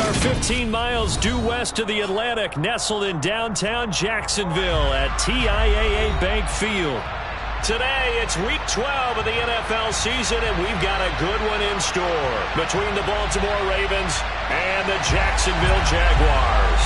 are 15 miles due west of the Atlantic, nestled in downtown Jacksonville at TIAA Bank Field. Today, it's Week 12 of the NFL season, and we've got a good one in store between the Baltimore Ravens and the Jacksonville Jaguars.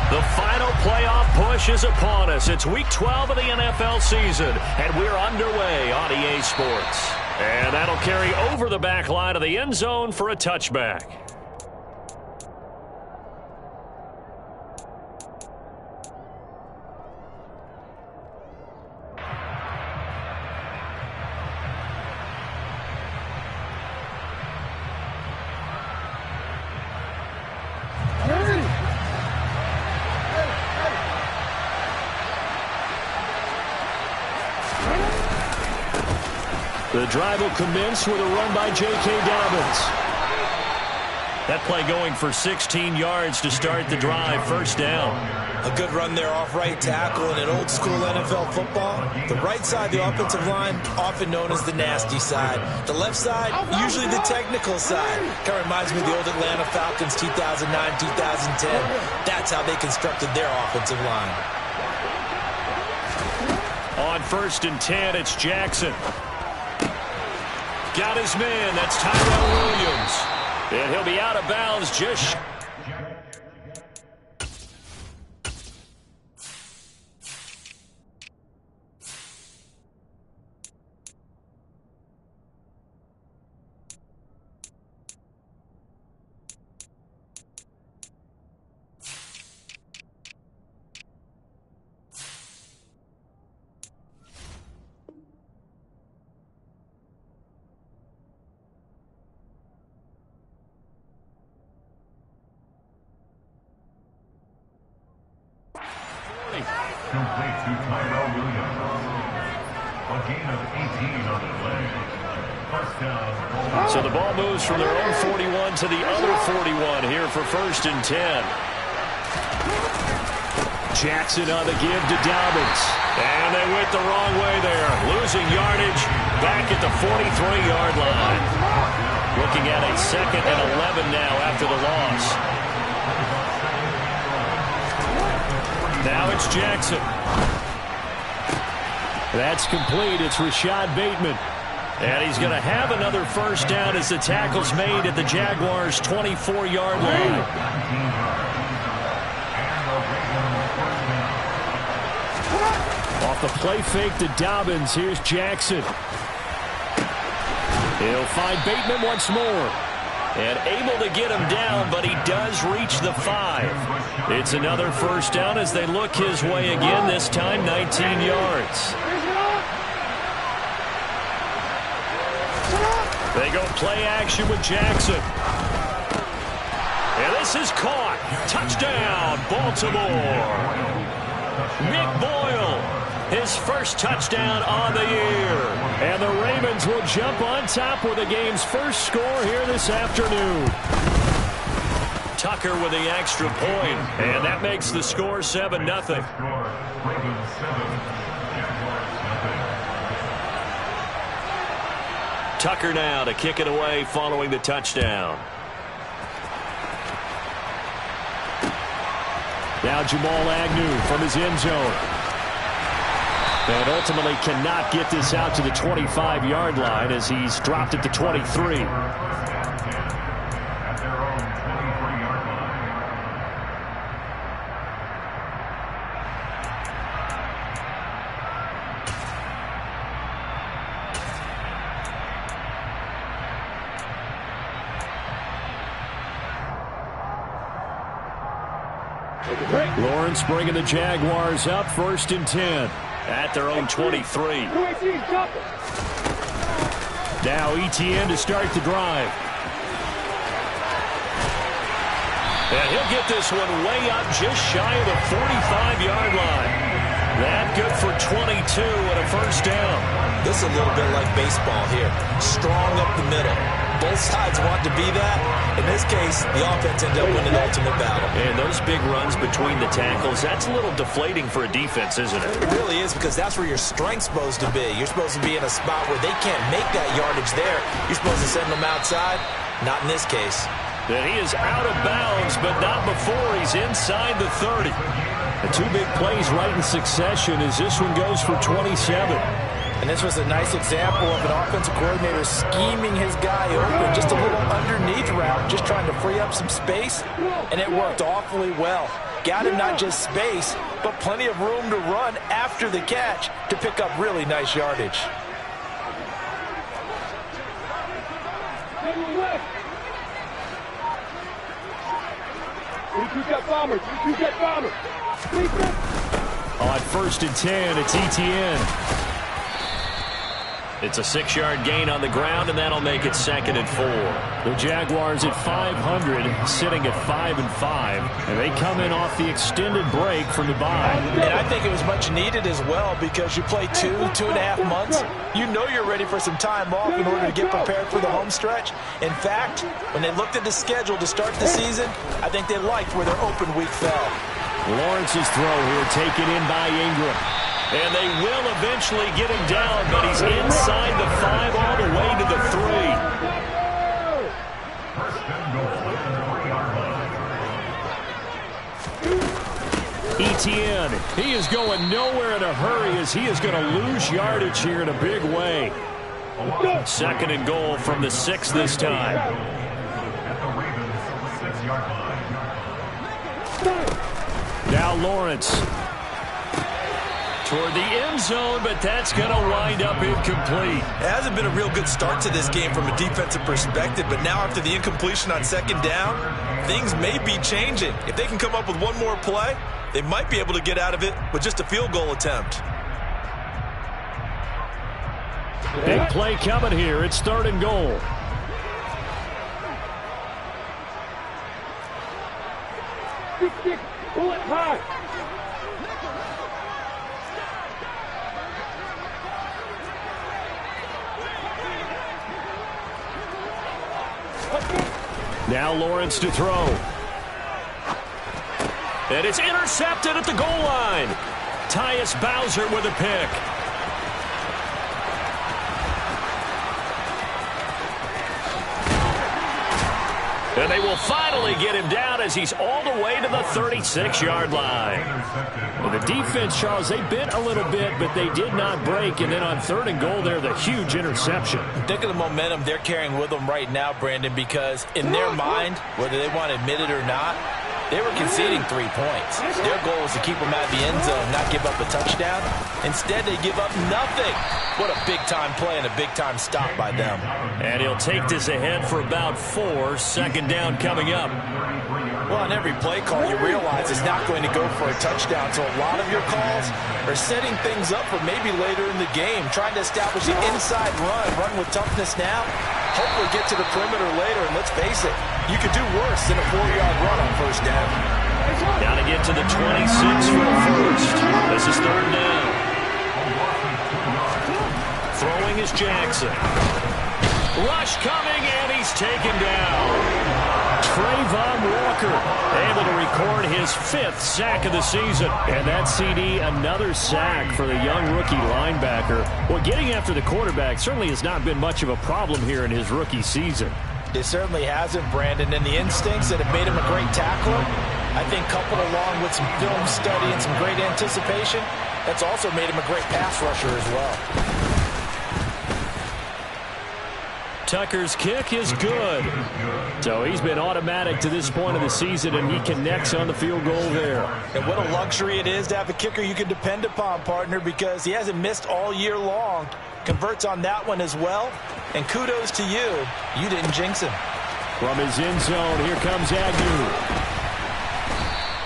The final playoff push is upon us. It's Week 12 of the NFL season, and we're underway on EA Sports. And that'll carry over the back line of the end zone for a touchback. The drive will commence with a run by J.K. Dobbins. That play going for 16 yards to start the drive. First down. A good run there off right tackle in an old-school NFL football. The right side, the offensive line, often known as the nasty side. The left side, usually the technical side. Kind of reminds me of the old Atlanta Falcons 2009-2010. That's how they constructed their offensive line. On 1st and 10, it's Jackson. Got his man. That's Tyrell Williams. And he'll be out of bounds just... Complete to Tyrell Williams. A gain of 18 on the play. First down. So the ball moves from their own 41 to the other 41 here for 1st and 10. Jackson on the give to Dobbins. And they went the wrong way there. Losing yardage back at the 43-yard line. Looking at a 2nd and 11 now after the loss. Now it's Jackson. That's complete. It's Rashad Bateman. And he's going to have another first down as the tackle's made at the Jaguars' 24-yard line. Off the play fake to Dobbins. Here's Jackson. He'll find Bateman once more. And able to get him down, but he does reach the 5. It's another first down as they look his way again, this time 19 yards. They go play action with Jackson. And this is caught. Touchdown, Baltimore. Nick Boyle. His first touchdown on the year. And the Ravens will jump on top with the game's first score here this afternoon. Tucker with the extra point, and that makes the score 7-0. Tucker now to kick it away following the touchdown. Now Jamal Agnew from his end zone. And ultimately cannot get this out to the 25-yard line as he's dropped at the 23. Lawrence bringing the Jaguars up 1st and 10. At their own 23. Now Etienne to start the drive. And he'll get this one way up just shy of the 45-yard line. That good for 22 and a first down. This is a little bit like baseball here. Strong up the middle. Both sides want to be that. In this case, the offense ended up winning the ultimate battle. And those big runs between the tackles, that's a little deflating for a defense, isn't it? It really is, because that's where your strength's supposed to be. You're supposed to be in a spot where they can't make that yardage there. You're supposed to send them outside. Not in this case. And he is out of bounds, but not before he's inside the 30. The two big plays right in succession as this one goes for 27. And this was a nice example of an offensive coordinator scheming his guy open. Just a little underneath route, just trying to free up some space. And it worked awfully well. Got him not just space, but plenty of room to run after the catch to pick up really nice yardage. On 1st and 10, it's Etienne. It's a 6-yard gain on the ground, and that'll make it 2nd and 4. The Jaguars at 500, sitting at 5-5, and they come in off the extended break from the bye. And I think it was much needed as well, because you play 2.5 months. You know you're ready for some time off in order to get prepared for the home stretch. In fact, when they looked at the schedule to start the season, I think they liked where their open week fell. Lawrence's throw here taken in by Ingram. And they will eventually get him down, but he's inside the 5 all the way to the 3. Etienne, he is going nowhere in a hurry as he is going to lose yardage here in a big way. 2nd and goal from the 6 this time. Now Lawrence. Toward the end zone, but that's going to wind up incomplete. It hasn't been a real good start to this game from a defensive perspective, but now after the incompletion on 2nd down, things may be changing. If they can come up with one more play, they might be able to get out of it with just a field goal attempt. Big play coming here. It's 3rd and goal. Pull it high. Now Lawrence to throw. And it's intercepted at the goal line. Tyus Bowser with a pick. And they will finally get him down as he's all the way to the 36-yard line. Well, the defense, Charles, they bent a little bit, but they did not break. And then on 3rd and goal there, the huge interception. Think of the momentum they're carrying with them right now, Brandon, because in their mind, whether they want to admit it or not, they were conceding 3 points. Their goal was to keep them out of the end zone, not give up a touchdown. Instead, they give up nothing. What a big-time play and a big-time stop by them. And he'll take this ahead for about 4. 2nd down coming up. Well, on every play call, you realize it's not going to go for a touchdown. So a lot of your calls are setting things up for maybe later in the game, trying to establish the inside run with toughness now. Hopefully get to the perimeter later, and let's face it, you could do worse than a 4-yard run on 1st down. Got to get to the 26 for a first. This is 3rd down. Throwing is Jackson. Rush coming, and he's taken down. Trayvon Walker able to record his 5th sack of the season. And that CD, another sack for the young rookie linebacker. Well, getting after the quarterback certainly has not been much of a problem here in his rookie season. It certainly hasn't, Brandon, and the instincts that have made him a great tackler, I think coupled along with some film study and some great anticipation, that's also made him a great pass rusher as well. Tucker's kick is good. So he's been automatic to this point of the season, and he connects on the field goal there. And what a luxury it is to have a kicker you can depend upon, partner, because he hasn't missed all year long. Converts on that one as well. And kudos to you. You didn't jinx him. From his end zone, here comes Agnew.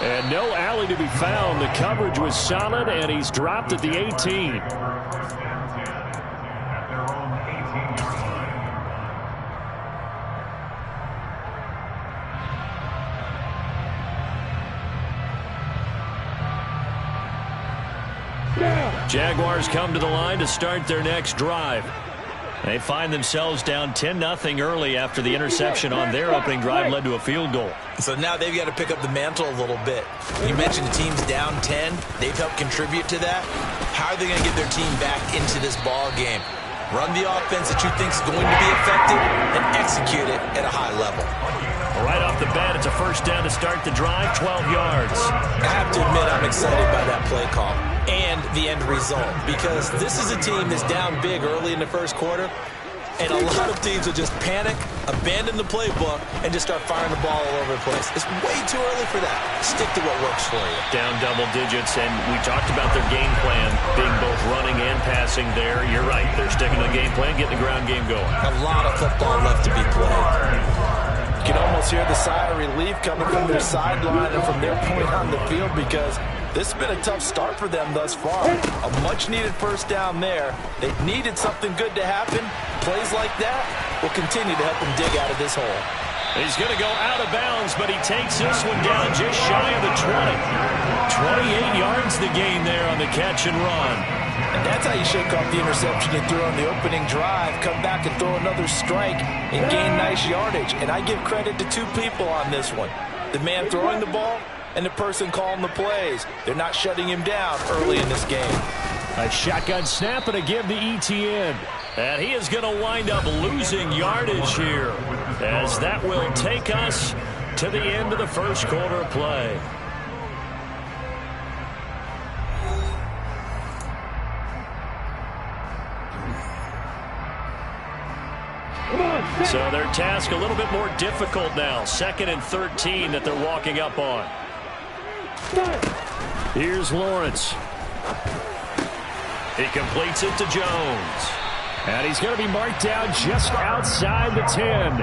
And no alley to be found. The coverage was solid, and he's dropped at the 18. Jaguars come to the line to start their next drive. They find themselves down 10-0 early after the interception on their opening drive led to a field goal. So now they've got to pick up the mantle a little bit. You mentioned the team's down 10. They've helped contribute to that. How are they going to get their team back into this ball game? Run the offense that you think is going to be effective and execute it at a high level. Right off the bat, it's a first down to start the drive, 12 yards. I have to admit I'm excited by that play call and the end result because this is a team that's down big early in the first quarter, and a lot of teams will just panic, abandon the playbook, and just start firing the ball all over the place. It's way too early for that. Stick to what works for you. Down double digits, and we talked about their game plan being both running and passing there. You're right. They're sticking to the game plan, getting the ground game going. A lot of football left to be played. You can almost hear the sigh of relief coming from their sideline and from their point on the field because this has been a tough start for them thus far. A much-needed first down there. They needed something good to happen. Plays like that will continue to help them dig out of this hole. He's going to go out of bounds, but he takes this one down just shy of the 20. 28 yards the gain there on the catch and run. And that's how you shake off the interception you threw on the opening drive. Come back and throw another strike and gain nice yardage. And I give credit to two people on this one. The man throwing the ball and the person calling the plays. They're not shutting him down early in this game. A shotgun snap and a give to ETN. And he is going to wind up losing yardage here, as that will take us to the end of the first quarter of play. So their task a little bit more difficult now. 2nd and 13 that they're walking up on. Here's Lawrence. He completes it to Jones. And he's going to be marked down just outside the 10.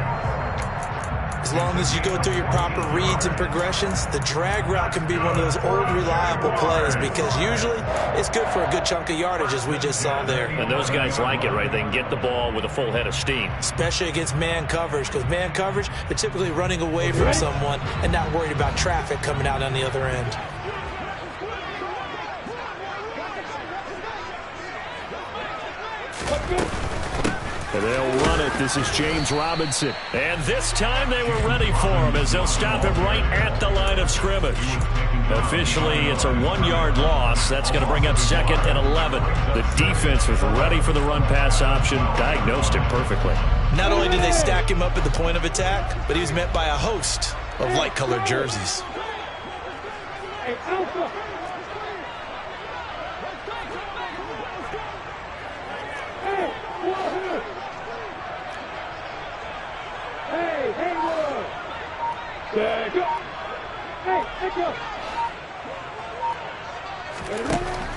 As long as you go through your proper reads and progressions, the drag route can be one of those old reliable plays because usually it's good for a good chunk of yardage as we just saw there. And those guys like it, right? They can get the ball with a full head of steam. Especially against man coverage because man coverage, they're typically running away from someone and not worried about traffic coming out on the other end. They'll run it. This is James Robinson. And this time they were ready for him as they'll stop him right at the line of scrimmage. Officially, it's a 1-yard loss. That's going to bring up 2nd and 11. The defense was ready for the run-pass option, diagnosed it perfectly. Not only did they stack him up at the point of attack, but he was met by a host of light-colored jerseys. Hey, Alpha.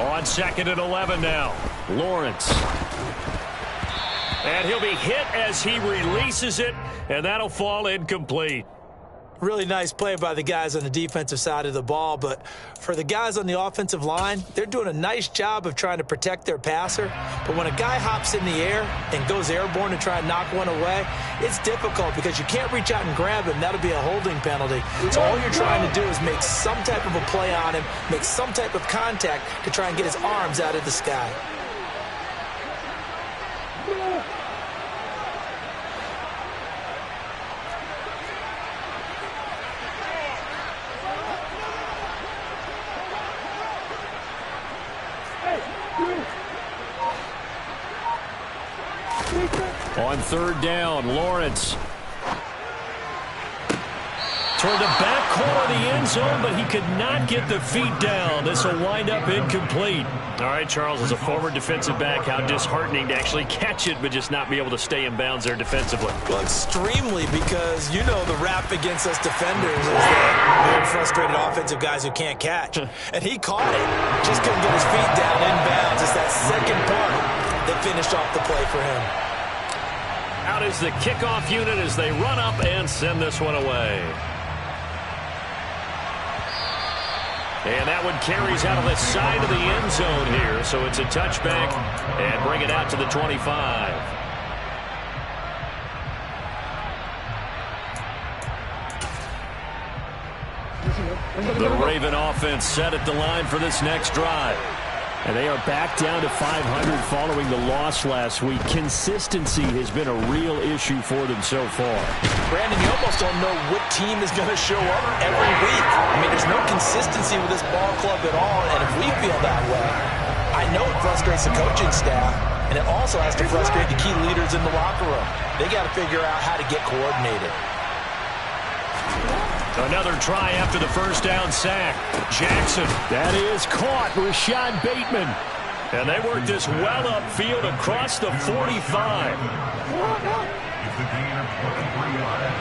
On 2nd and 11 now, Lawrence. And he'll be hit as he releases it, and that'll fall incomplete. Really nice play by the guys on the defensive side of the ball, but for the guys on the offensive line, they're doing a nice job of trying to protect their passer. But when a guy hops in the air and goes airborne to try and knock one away, it's difficult because you can't reach out and grab him. That'll be a holding penalty. So all you're trying to do is make some type of a play on him, make some type of contact to try and get his arms out of the sky. On 3rd down, Lawrence. Toward the back corner of the end zone, but he could not get the feet down. This will wind up incomplete. All right, Charles, as a former defensive back, how disheartening to actually catch it, but just not be able to stay in bounds there defensively. Well, extremely, because you know the rap against us defenders is that we're frustrated offensive guys who can't catch. And he caught it, just couldn't get his feet down in bounds. It's that second part that finished off the play for him. Out is the kickoff unit as they run up and send this one away. And that one carries out of the side of the end zone here, so it's a touchback and bring it out to the 25. The Raven offense set at the line for this next drive. And they are back down to 500 following the loss last week. Consistency has been a real issue for them so far. Brandon, you almost don't know what team is going to show up every week. I mean, there's no consistency with this ball club at all, and if we feel that way, I know it frustrates the coaching staff, and it also has to frustrate the key leaders in the locker room. They got to figure out how to get coordinated. Another try after the first down sack. Jackson, that is caught. Rashad Bateman. And they work this well upfield across the 45. It's a gain of 23 yards.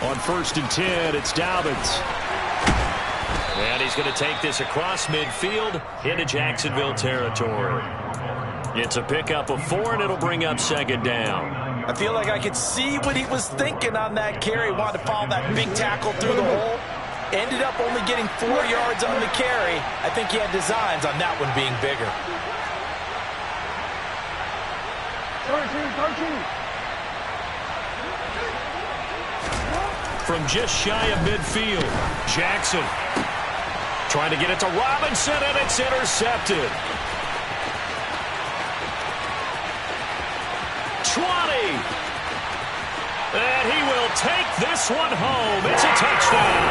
On 1st and 10, it's Dobbins. And he's going to take this across midfield into Jacksonville territory. It's a pickup of 4, and it'll bring up 2nd down. I feel like I could see what he was thinking on that carry. Wanted to follow that big tackle through the hole. Ended up only getting 4 yards on the carry. I think he had designs on that one being bigger. 13. From just shy of midfield, Jackson trying to get it to Robinson, and it's intercepted. 20. And he will take this one home. It's a touchdown.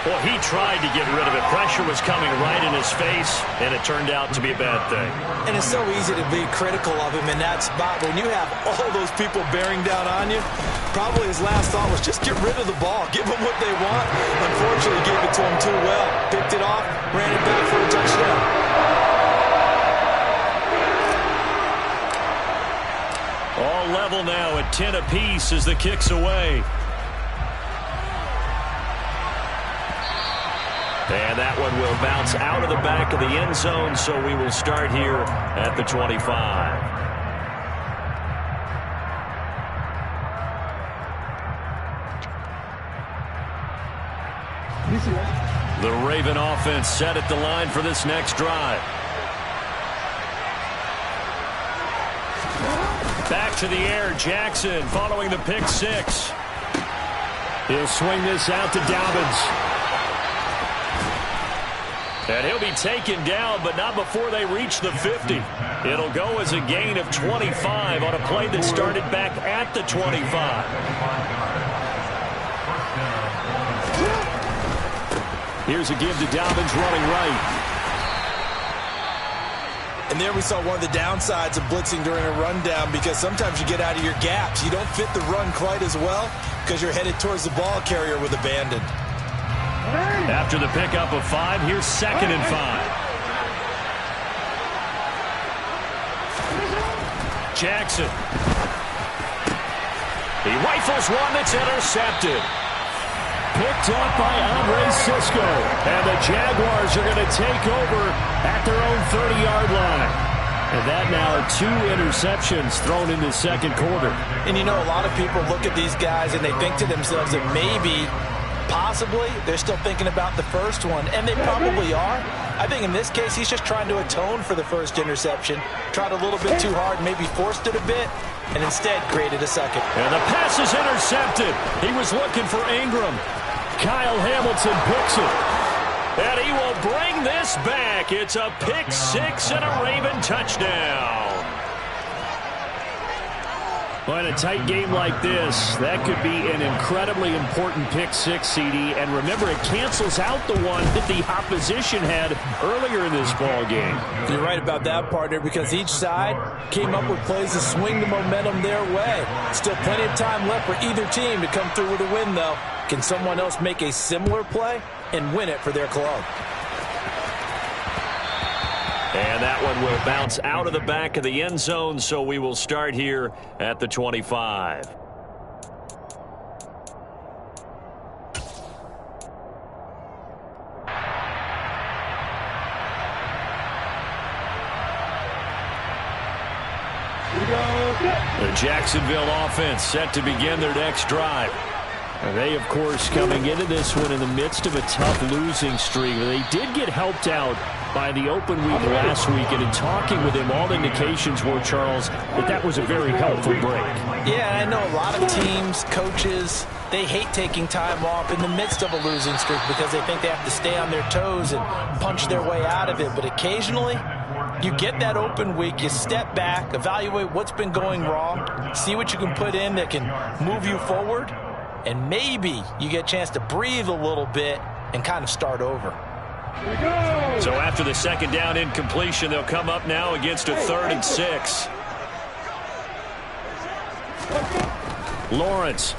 Well, he tried to get rid of it. Pressure was coming right in his face, and it turned out to be a bad thing. And it's so easy to be critical of him in that spot. When you have all those people bearing down on you, probably his last thought was just get rid of the ball. Give them what they want. Unfortunately, gave it to him too well. Picked it off, ran it back for a touchdown. All level now at 10 apiece as the kick's away. And that one will bounce out of the back of the end zone, so we will start here at the 25. The Raven offense set at the line for this next drive. Back to the air, Jackson following the pick 6. He'll swing this out to Dobbins. And he'll be taken down, but not before they reach the 50. It'll go as a gain of 25 on a play that started back at the 25. Here's a give to Dobbins running right. And there we saw one of the downsides of blitzing during a rundown, because sometimes you get out of your gaps. You don't fit the run quite as well because you're headed towards the ball carrier with abandon. After the pickup of 5, here's 2nd and 5. Jackson. He rifles one that's intercepted. Picked up by Andre Cisco. And the Jaguars are going to take over at their own 30-yard line. And that now 2 interceptions thrown in the second quarter. And you know, a lot of people look at these guys and they think to themselves that maybe, possibly, they're still thinking about the first one. And they probably are. I think in this case, he's just trying to atone for the first interception. Tried a little bit too hard, maybe forced it a bit, and instead created a second. And the pass is intercepted. He was looking for Ingram. Kyle Hamilton picks it. And he will bring this back. It's a pick 6 and a Raven touchdown. Well, in a tight game like this, that could be an incredibly important pick 6, CD. And remember, it cancels out the one that the opposition had earlier in this ball game. You're right about that, partner, because each side came up with plays to swing the momentum their way. Still plenty of time left for either team to come through with a win, though. Can someone else make a similar play and win it for their club? And that one will bounce out of the back of the end zone, so we will start here at the 25. The Jacksonville offense set to begin their next drive. They, of course, coming into this one in the midst of a tough losing streak. They did get helped out by the open week last week, and in talking with him, all the indications were, Charles, that was a very helpful break. Yeah, I know a lot of teams, coaches, they hate taking time off in the midst of a losing streak because they think they have to stay on their toes and punch their way out of it. But occasionally, you get that open week, you step back, evaluate what's been going wrong, see what you can put in that can move you forward, and maybe you get a chance to breathe a little bit and kind of start over. So after the second down incompletion, they'll come up now against a 3rd and 6. Lawrence.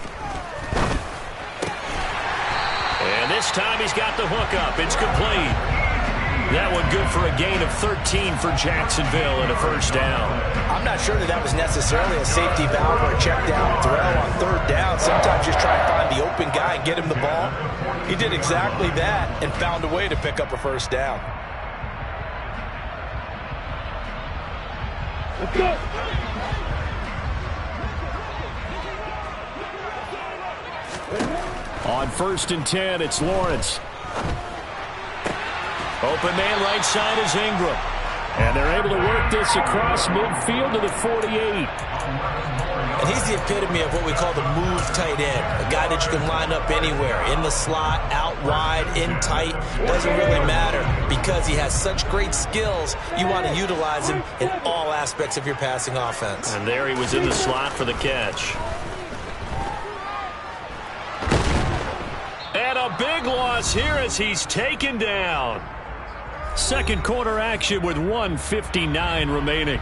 And this time he's got the hook up. It's complete. That one good for a gain of 13 for Jacksonville and a first down. I'm not sure that was necessarily a safety valve or a check down throw on 3rd down. Sometimes just try and find the open guy and get him the ball. He did exactly that and found a way to pick up a first down. Let's go. On 1st and 10, it's Lawrence. Open man right side is Ingram. And they're able to work this across midfield to the 48. And he's the epitome of what we call the move tight end. A guy that you can line up anywhere. In the slot, out wide, in tight. Doesn't really matter because he has such great skills. You want to utilize him in all aspects of your passing offense. And there he was in the slot for the catch. And a big loss here as he's taken down. Second quarter action with 1:59 remaining.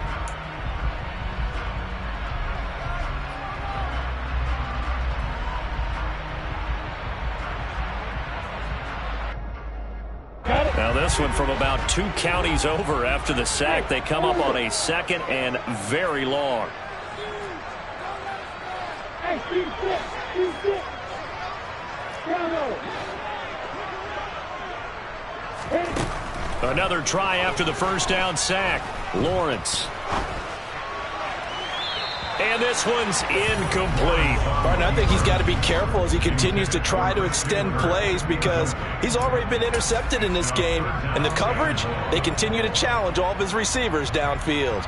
Now this one from about 2 counties over after the sack. They come up on a 2nd and very long. Another try after the first down sack. Lawrence. And this one's incomplete. Martin, I think he's got to be careful as he continues to try to extend plays because he's already been intercepted in this game. And the coverage, they continue to challenge all of his receivers downfield.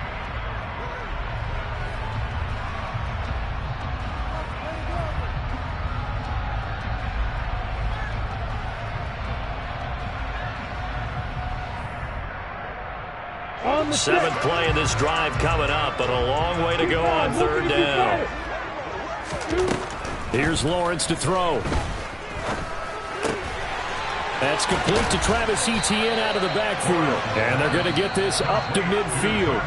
Seventh play in this drive coming up, but a long way to go on 3rd down. Here's Lawrence to throw. That's complete to Travis Etienne out of the backfield. And they're going to get this up to midfield.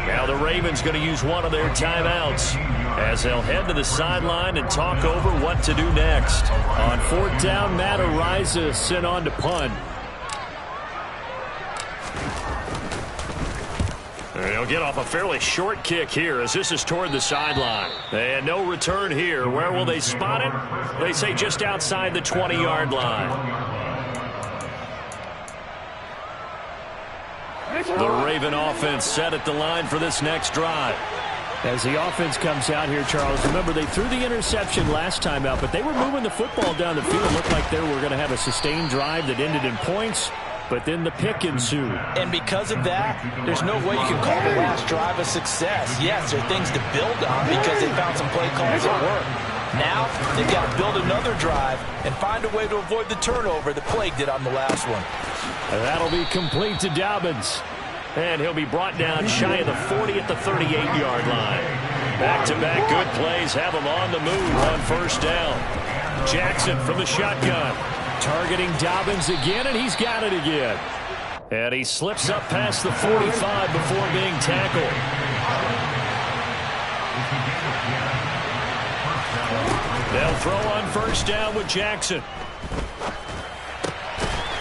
Now the Ravens going to use one of their timeouts as they'll head to the sideline and talk over what to do next. On 4th down, Matt Araiza sent on to punt. They'll get off a fairly short kick here as this is toward the sideline. And no return here. Where will they spot it? They say just outside the 20-yard line. The Raven offense set at the line for this next drive. As the offense comes out here, Charles, remember they threw the interception last time out, but they were moving the football down the field. It looked like they were going to have a sustained drive that ended in points. But then the pick ensued. And because of that, there's no way you can call the last drive a success. Yes, there are things to build on because they found some play calls that work. Now, they've got to build another drive and find a way to avoid the turnover that plagued it on the last one. And that'll be complete to Dobbins. And he'll be brought down shy of the 40 at the 38-yard line. Back-to-back good plays have him on the move on 1st down. Jackson from the shotgun. Targeting Dobbins again, and he's got it again. And he slips up past the 45 before being tackled. They'll throw on 1st down with Jackson.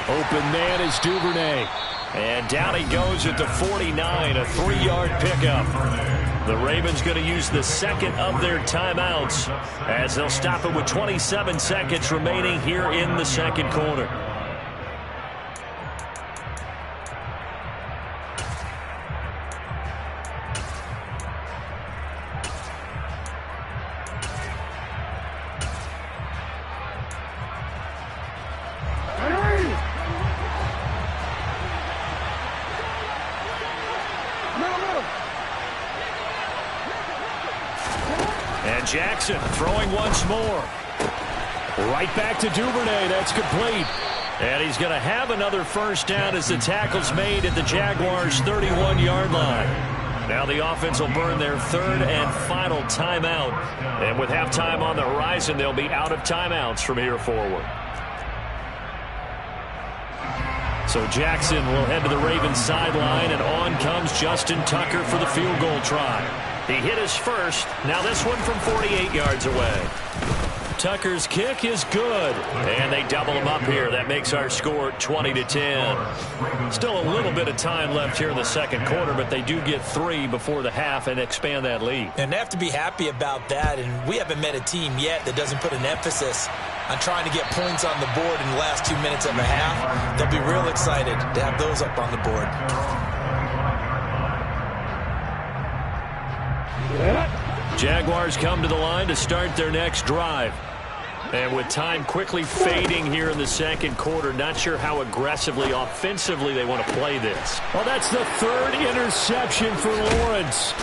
Open man is Duvernay. And down he goes at the 49, a 3-yard pickup. The Ravens going to use the 2nd of their timeouts as they'll stop it with 27 seconds remaining here in the 2nd quarter. Jackson throwing once more. Right back to Duvernay. That's complete. And he's going to have another first down as the tackle's made at the Jaguars' 31-yard line. Now the offense will burn their third and final timeout. And with halftime on the horizon, they'll be out of timeouts from here forward. So Jackson will head to the Ravens sideline, and on comes Justin Tucker for the field goal try. He hit his first. Now this one from 48 yards away. Tucker's kick is good, and they double him up here. That makes our score 20-10. Still a little bit of time left here in the second quarter, but they do get 3 before the half and expand that lead. And they have to be happy about that, and we haven't met a team yet that doesn't put an emphasis on trying to get points on the board in the last 2 minutes of a half. They'll be real excited to have those up on the board. Jaguars come to the line to start their next drive. And with time quickly fading here in the second quarter, not sure how aggressively, offensively they want to play this. Well, that's the third interception for Lawrence.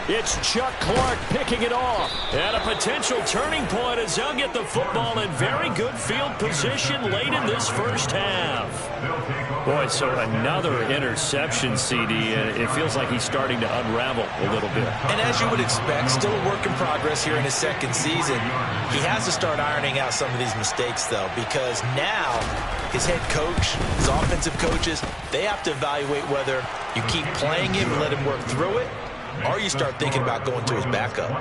It's Chuck Clark picking it off. And a potential turning point as they'll get the football in very good field position late in this first half. Boy, so another interception, CD, and it feels like he's starting to unravel a little bit. And as you would expect, still a work in progress here in his second season. He has to start ironing out some of these mistakes, though, because now his head coach, his offensive coaches, they have to evaluate whether you keep playing him and let him work through it, or you start thinking about going to his backup.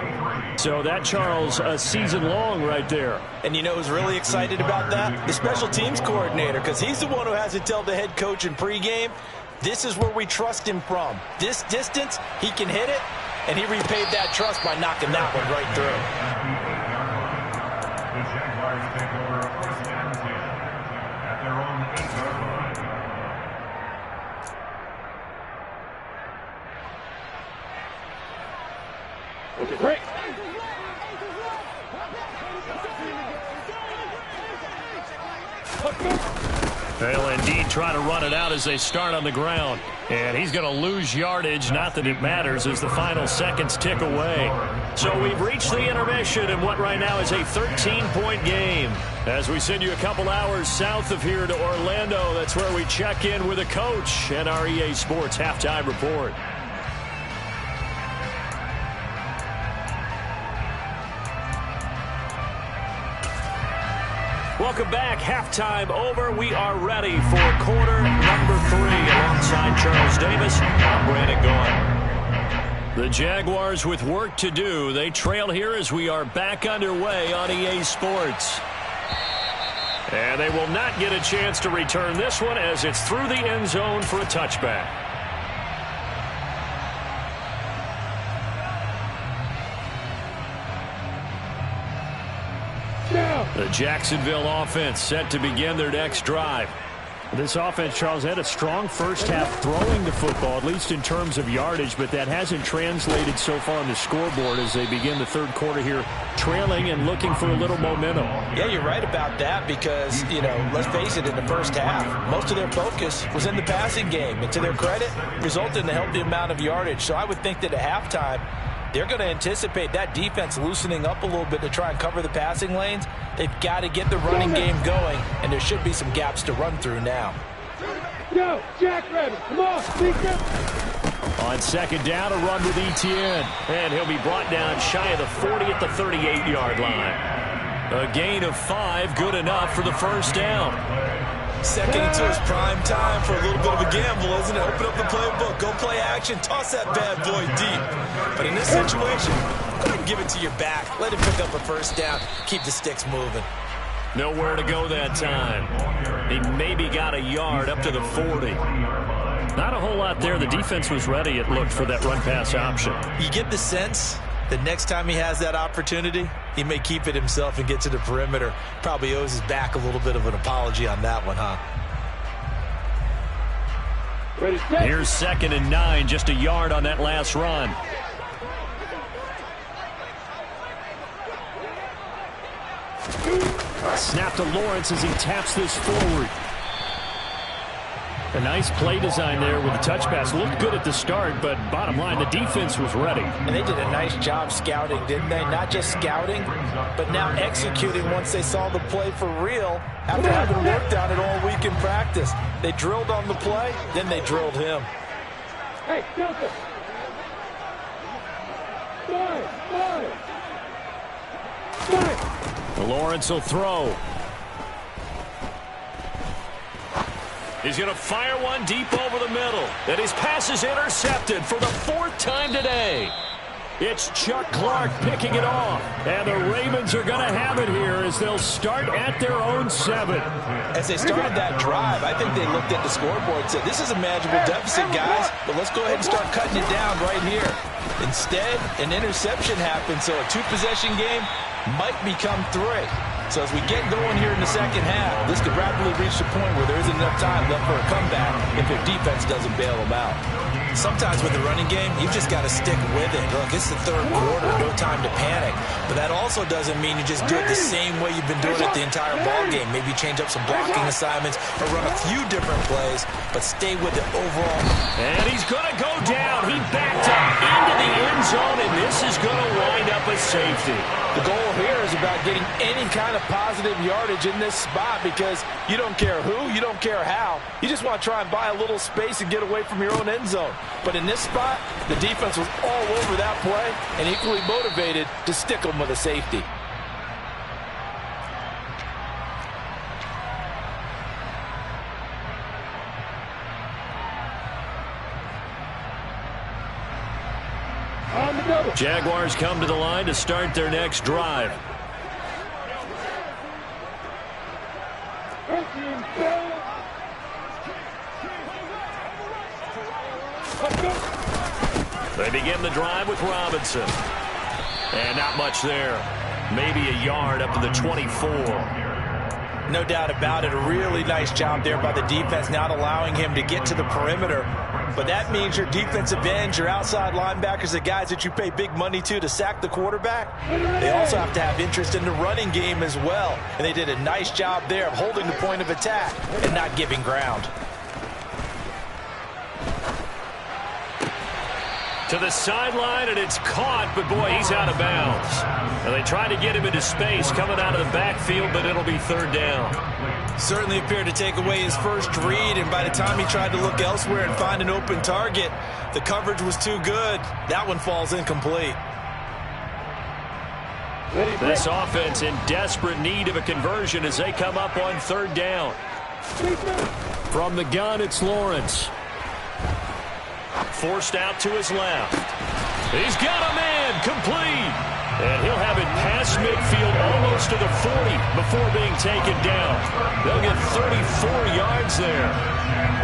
So that, Charles, a season long right there. And you know who's really excited about that? The special teams coordinator, because he's the one who has to tell the head coach in pregame, this is where we trust him from. This distance, he can hit it, and he repaid that trust by knocking that one right through. The Jaguars take over first and 10 at their own 8-yard line. Okay, break. They'll indeed try to run it out as they start on the ground. And he's going to lose yardage, not that it matters, as the final seconds tick away. So we've reached the intermission in what right now is a 13-point game. As we send you a couple hours south of here to Orlando, that's where we check in with a coach and our EA Sports Halftime Report. Welcome back. Halftime over. We are ready for quarter number 3. Alongside Charles Davis, I'm Brandon Gaudin. The Jaguars with work to do. They trail here as we are back underway on EA Sports. And they will not get a chance to return this one as it's through the end zone for a touchback. The Jacksonville offense set to begin their next drive. This offense, Charles, had a strong first half throwing the football, at least in terms of yardage, but that hasn't translated so far on the scoreboard as they begin the third quarter here, trailing and looking for a little momentum. Yeah, you're right about that because, you know, let's face it, in the first half, most of their focus was in the passing game. And to their credit, resulted in a healthy amount of yardage. So I would think that at halftime, they're going to anticipate that defense loosening up a little bit to try and cover the passing lanes. They've got to get the running game going, and there should be some gaps to run through now. Go, Jackrabbit, come on, sneak up. On second down, a run with Etienne. And he'll be brought down shy of the 40 at the 38-yard line. A gain of 5, good enough for the first down. Second into his prime time for a little bit of a gamble, isn't it? Open up the playbook, go play action, toss that bad boy deep. But in this situation, go ahead and give it to your back. Let him pick up a first down. Keep the sticks moving. Nowhere to go that time. He maybe got a yard up to the 40. Not a whole lot there. The defense was ready, it looked, for that run-pass option. You get the sense that next time he has that opportunity, he may keep it himself and get to the perimeter. Probably owes his back a little bit of an apology on that one, huh? Here's 2nd and 9, just a yard on that last run. Snap to Lawrence as he taps this forward. A nice play design there with the touch pass. Looked good at the start, but bottom line, the defense was ready. And they did a nice job scouting, didn't they? Not just scouting, but now executing once they saw the play for real after having worked on it all week in practice. They drilled on the play, then they drilled him. Hey, Delta! Lawrence will throw. He's going to fire one deep over the middle. And his pass is intercepted for the 4th time today. It's Chuck Clark picking it off. And the Ravens are going to have it here as they'll start at their own 7. As they started that drive, I think they looked at the scoreboard and said, this is a manageable deficit, guys, but let's go ahead and start cutting it down right here. Instead, an interception happened, so a 2-possession game might become 3. So as we get going here in the second half, this could rapidly reach the point where there isn't enough time left for a comeback if their defense doesn't bail them out. Sometimes with the running game, you've just got to stick with it. Look, it's the 3rd quarter, no time to panic. But that also doesn't mean you just do it the same way you've been doing it the entire ball game. Maybe change up some blocking assignments or run a few different plays, but stay with it overall. And he's going to go down. He backed up into the end zone, and this is going to wind up a safety. The goal here is about getting any kind of positive yardage in this spot because you don't care who, you don't care how. You just want to try and buy a little space and get away from your own end zone. But in this spot, the defense was all over that play and equally motivated to stick them with a safety. Jaguars come to the line to start their next drive. They begin the drive with Robinson. And not much there. Maybe a yard up to the 24. No doubt about it. A really nice job there by the defense, not allowing him to get to the perimeter. But that means your defensive ends, your outside linebackers, the guys that you pay big money to sack the quarterback, they also have to have interest in the running game as well. And they did a nice job there of holding the point of attack and not giving ground. To the sideline, and it's caught, but boy, he's out of bounds. And they try to get him into space coming out of the backfield, but it'll be 3rd down. Certainly appeared to take away his first read, and by the time he tried to look elsewhere and find an open target, the coverage was too good. That one falls incomplete. This offense in desperate need of a conversion as they come up on 3rd down. From the gun, it's Lawrence. Forced out to his left. He's got a man complete. And he'll have it past midfield almost to the 40 before being taken down. They'll get 34 yards there.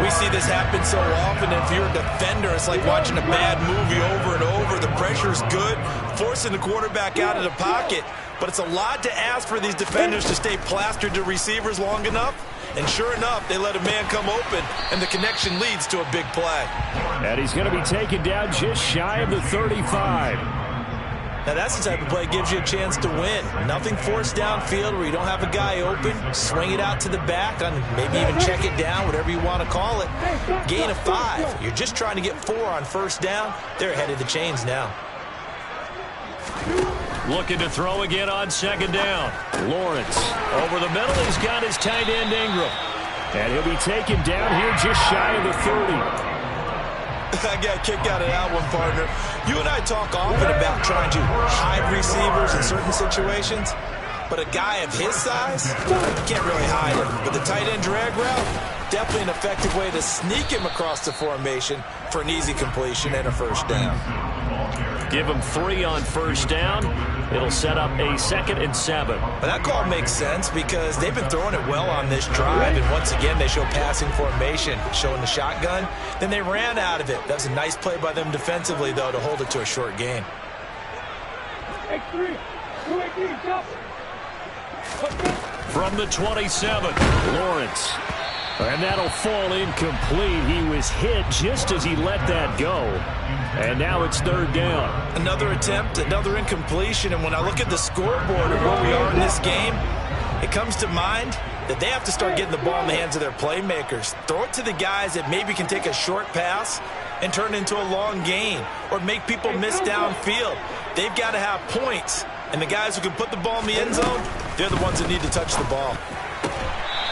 We see this happen so often. If you're a defender, it's like watching a bad movie over and over. The pressure's good, forcing the quarterback out of the pocket. But it's a lot to ask for these defenders to stay plastered to receivers long enough. And sure enough, they let a man come open, and the connection leads to a big play. And he's going to be taken down just shy of the 35. Now, that's the type of play that gives you a chance to win. Nothing forced downfield where you don't have a guy open. Swing it out to the back, and maybe even check it down, whatever you want to call it. Gain of 5. You're just trying to get 4 on 1st down. They're ahead of the chains now. Looking to throw again on 2nd down. Lawrence over the middle. He's got his tight end Ingram. And he'll be taken down here just shy of the 30. I got a kick out of that one, partner. You and I talk often about trying to hide receivers in certain situations, but a guy of his size, you can't really hide him. But the tight end drag route, definitely an effective way to sneak him across the formation for an easy completion and a 1st down. Give him 3 on 1st down. It'll set up a 2nd and 7. But that call makes sense because they've been throwing it well on this drive, and once again they show passing formation, showing the shotgun. Then they ran out of it. That was a nice play by them defensively, though, to hold it to a short gain. From the 27, Lawrence. And that'll fall incomplete. He was hit just as he let that go. And now it's 3rd down. Another attempt, another incompletion. And when I look at the scoreboard of where we are in this game, it comes to mind that they have to start getting the ball in the hands of their playmakers. Throw it to the guys that maybe can take a short pass and turn it into a long gain or make people miss downfield. They've got to have points, and the guys who can put the ball in the end zone, they're the ones that need to touch the ball.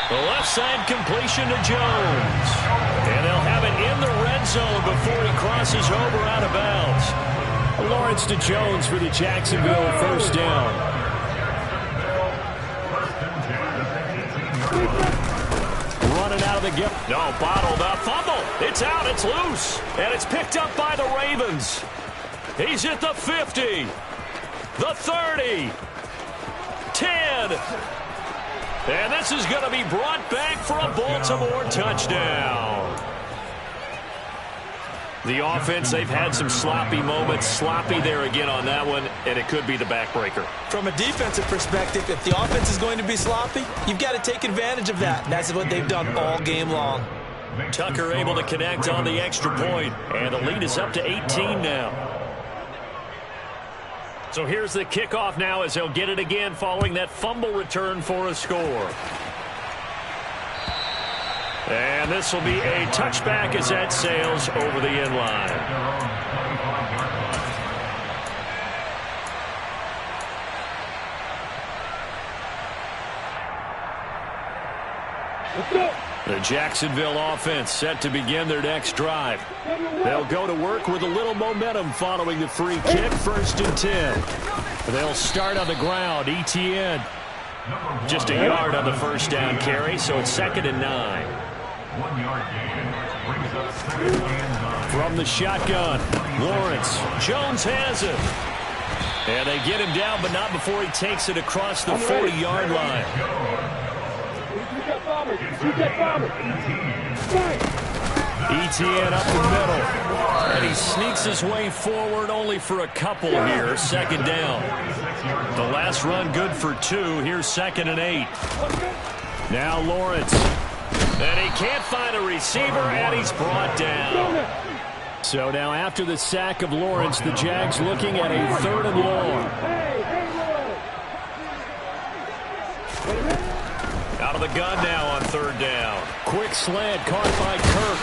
The left side completion to Jones. And they'll have it in the red zone before he crosses over out of bounds. Lawrence to Jones for the Jacksonville first down. Running out of the gap. No, bottled up. Fumble. It's out. It's loose. And it's picked up by the Ravens. He's at the 50. The 30. 10. And this is going to be brought back for a Baltimore touchdown. The offense, they've had some sloppy moments. Sloppy there again on that one, and it could be the backbreaker. From a defensive perspective, if the offense is going to be sloppy, you've got to take advantage of that. And that's what they've done all game long. Tucker able to connect on the extra point, and the lead is up to 18 now. So here's the kickoff now as they'll get it again following that fumble return for a score. And this will be a touchback as that sails over the end line. The Jacksonville offense set to begin their next drive. They'll go to work with a little momentum following the free kick, 1st and 10. They'll start on the ground. Etienne just a yard on the first down carry, so it's 2nd and 9. 1 yard gain. Brings up 2nd and 9. From the shotgun, Lawrence. Jones has it. And they get him down, but not before he takes it across the 40-yard line. Etienne up the middle. And he sneaks his way forward only for a couple here. 2nd down. The last run good for 2. Here's 2nd and 8. Now Lawrence. And he can't find a receiver, and he's brought down. So now after the sack of Lawrence, the Jags looking at a 3rd and long. Out of the gun now on 3rd down. Quick slant caught by Kirk.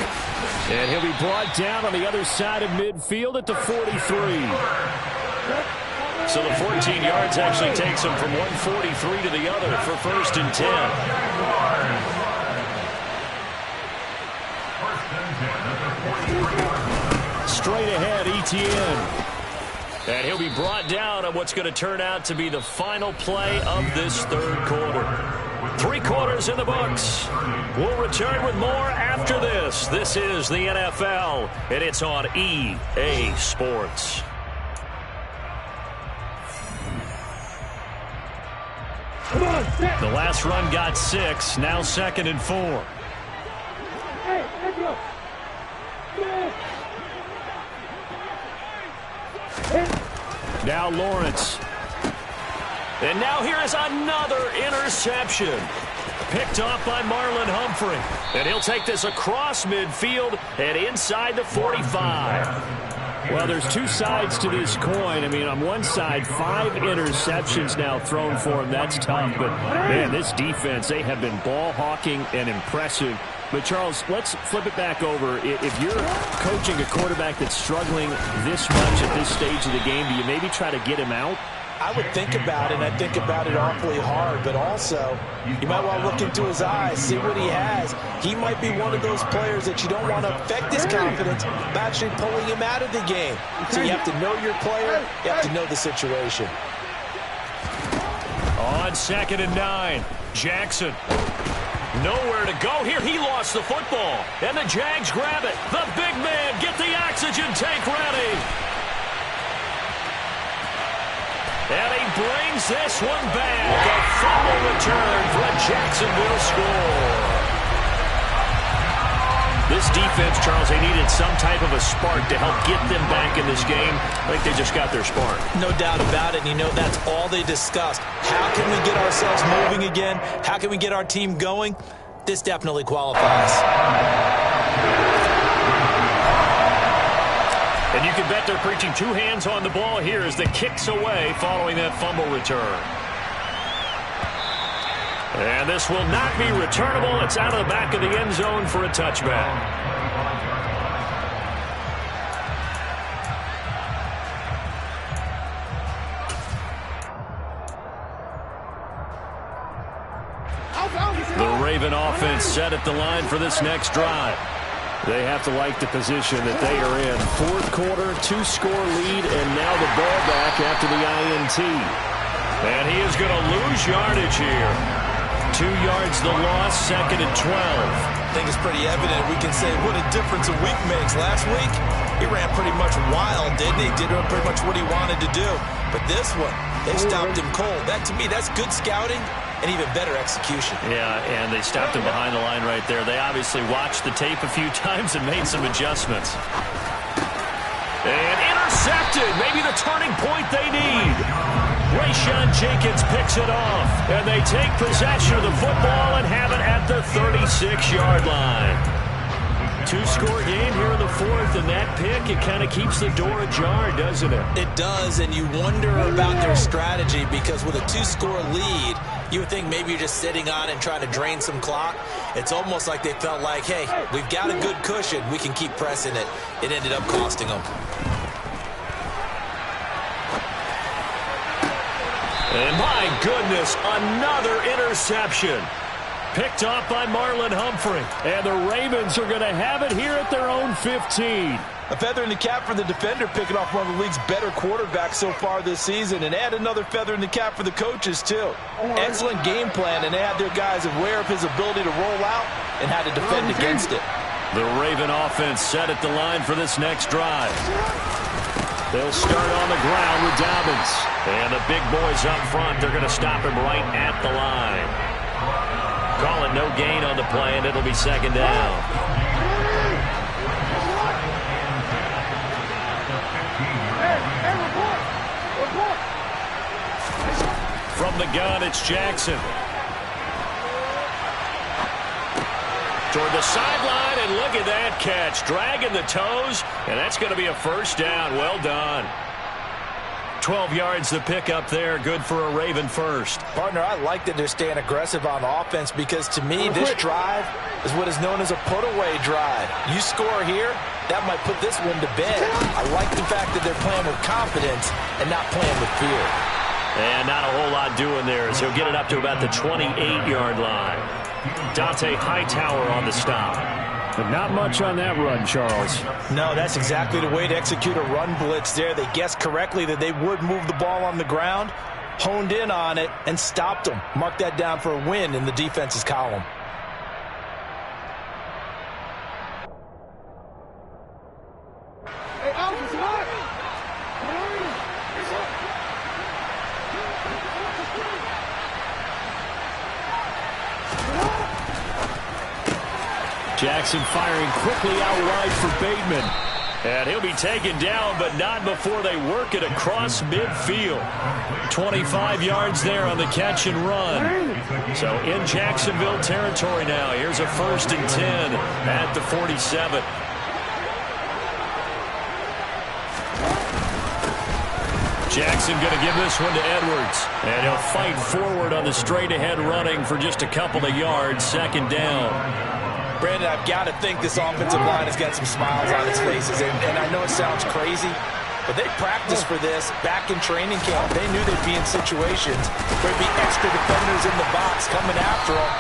And he'll be brought down on the other side of midfield at the 43. So the 14 yards actually takes him from 143 to the other for 1st and 10. Straight ahead, Etienne. And he'll be brought down on what's going to turn out to be the final play of this 3rd quarter. 3 quarters in the books. We'll return with more after this. This is the NFL, and it's on EA Sports. The last run got 6. Now 2nd and 4. Now Lawrence. And now here is another interception. Picked off by Marlon Humphrey. And he'll take this across midfield and inside the 45. Well, there's 2 sides to this coin. I mean, on one side, 5 interceptions now thrown for him. That's tough. But, man, this defense, they have been ball hawking and impressive. But, Charles, let's flip it back over. If you're coaching a quarterback that's struggling this much at this stage of the game, do you maybe try to get him out? I would think about it, and I think about it awfully hard, but also you might want to look into his eyes, see what he has. He might be one of those players that you don't want to affect his confidence by actually pulling him out of the game. So you have to know your player, you have to know the situation. On 2nd and 9, Jackson. Nowhere to go here. He lost the football, and the Jags grab it. The big man, get the oxygen tank ready. And he brings this one back. A fumble return for a Jacksonville score. This defense, Charles, they needed some type of a spark to help get them back in this game. I think they just got their spark. No doubt about it, and you know that's all they discussed. How can we get ourselves moving again? How can we get our team going? This definitely qualifies. And you can bet they're preaching 2 hands on the ball here as the kick's away following that fumble return. And this will not be returnable. It's out of the back of the end zone for a touchback. The Raven offense set at the line for this next drive. They have to like the position that they are in. Fourth quarter, 2-score lead, and now the ball back after the INT. And he is going to lose yardage here. 2 yards the loss, 2nd and 12. I think it's pretty evident. We can say what a difference a week makes. Last week, he ran pretty much wild, didn't he? Did pretty much what he wanted to do. But this one, they stopped him cold. That, to me, that's good scouting and even better execution. Yeah, and they stopped him behind the line right there. They obviously watched the tape a few times and made some adjustments. And intercepted. Maybe the turning point they need. Rayshawn Jenkins picks it off. And they take possession of the football and have it at the 36-yard line. 2-score game here in the fourth, and that pick, it kind of keeps the door ajar, doesn't it? It does, and you wonder about their strategy because with a 2-score lead, you would think maybe you're just sitting on it and trying to drain some clock. It's almost like they felt like, hey, we've got a good cushion. We can keep pressing it. It ended up costing them. And my goodness, another interception. Picked off by Marlon Humphrey. And the Ravens are going to have it here at their own 15. A feather in the cap for the defender, picking off one of the league's better quarterbacks so far this season. And add another feather in the cap for the coaches, too. Excellent game plan, and they had their guys aware of his ability to roll out and how to defend against it. The Raven offense set at the line for this next drive. They'll start on the ground with Dobbins. And the big boys up front, they're going to stop him right at the line. Call it no gain on the play, and it'll be 2nd down. From the gun, it's Jackson. Toward the sideline, and look at that catch. Dragging the toes, and that's going to be a 1st down. Well done. 12 yards the pick up there. Good for a Raven first. Partner, I like that they're staying aggressive on offense because to me, this drive is what is known as a put-away drive. You score here, that might put this one to bed. I like the fact that they're playing with confidence and not playing with fear. And not a whole lot doing there as he'll get it up to about the 28-yard line. Dante Hightower on the stop. But not much on that run, Charles. No, that's exactly the way to execute a run blitz there. They guessed correctly that they would move the ball on the ground, honed in on it, and stopped them. Mark that down for a win in the defense's column. Jackson firing quickly out wide for Bateman. And he'll be taken down, but not before they work it across midfield. 25 yards there on the catch and run. So in Jacksonville territory now. Here's a 1st and 10 at the 47. Jackson going to give this one to Edwards. And he'll fight forward on the straight-ahead running for just a couple of yards. 2nd down. Brandon, I've got to think this offensive line has got some smiles on its faces. And I know it sounds crazy, but they practiced for this back in training camp. They knew they'd be in situations where there'd be extra defenders in the box coming after them,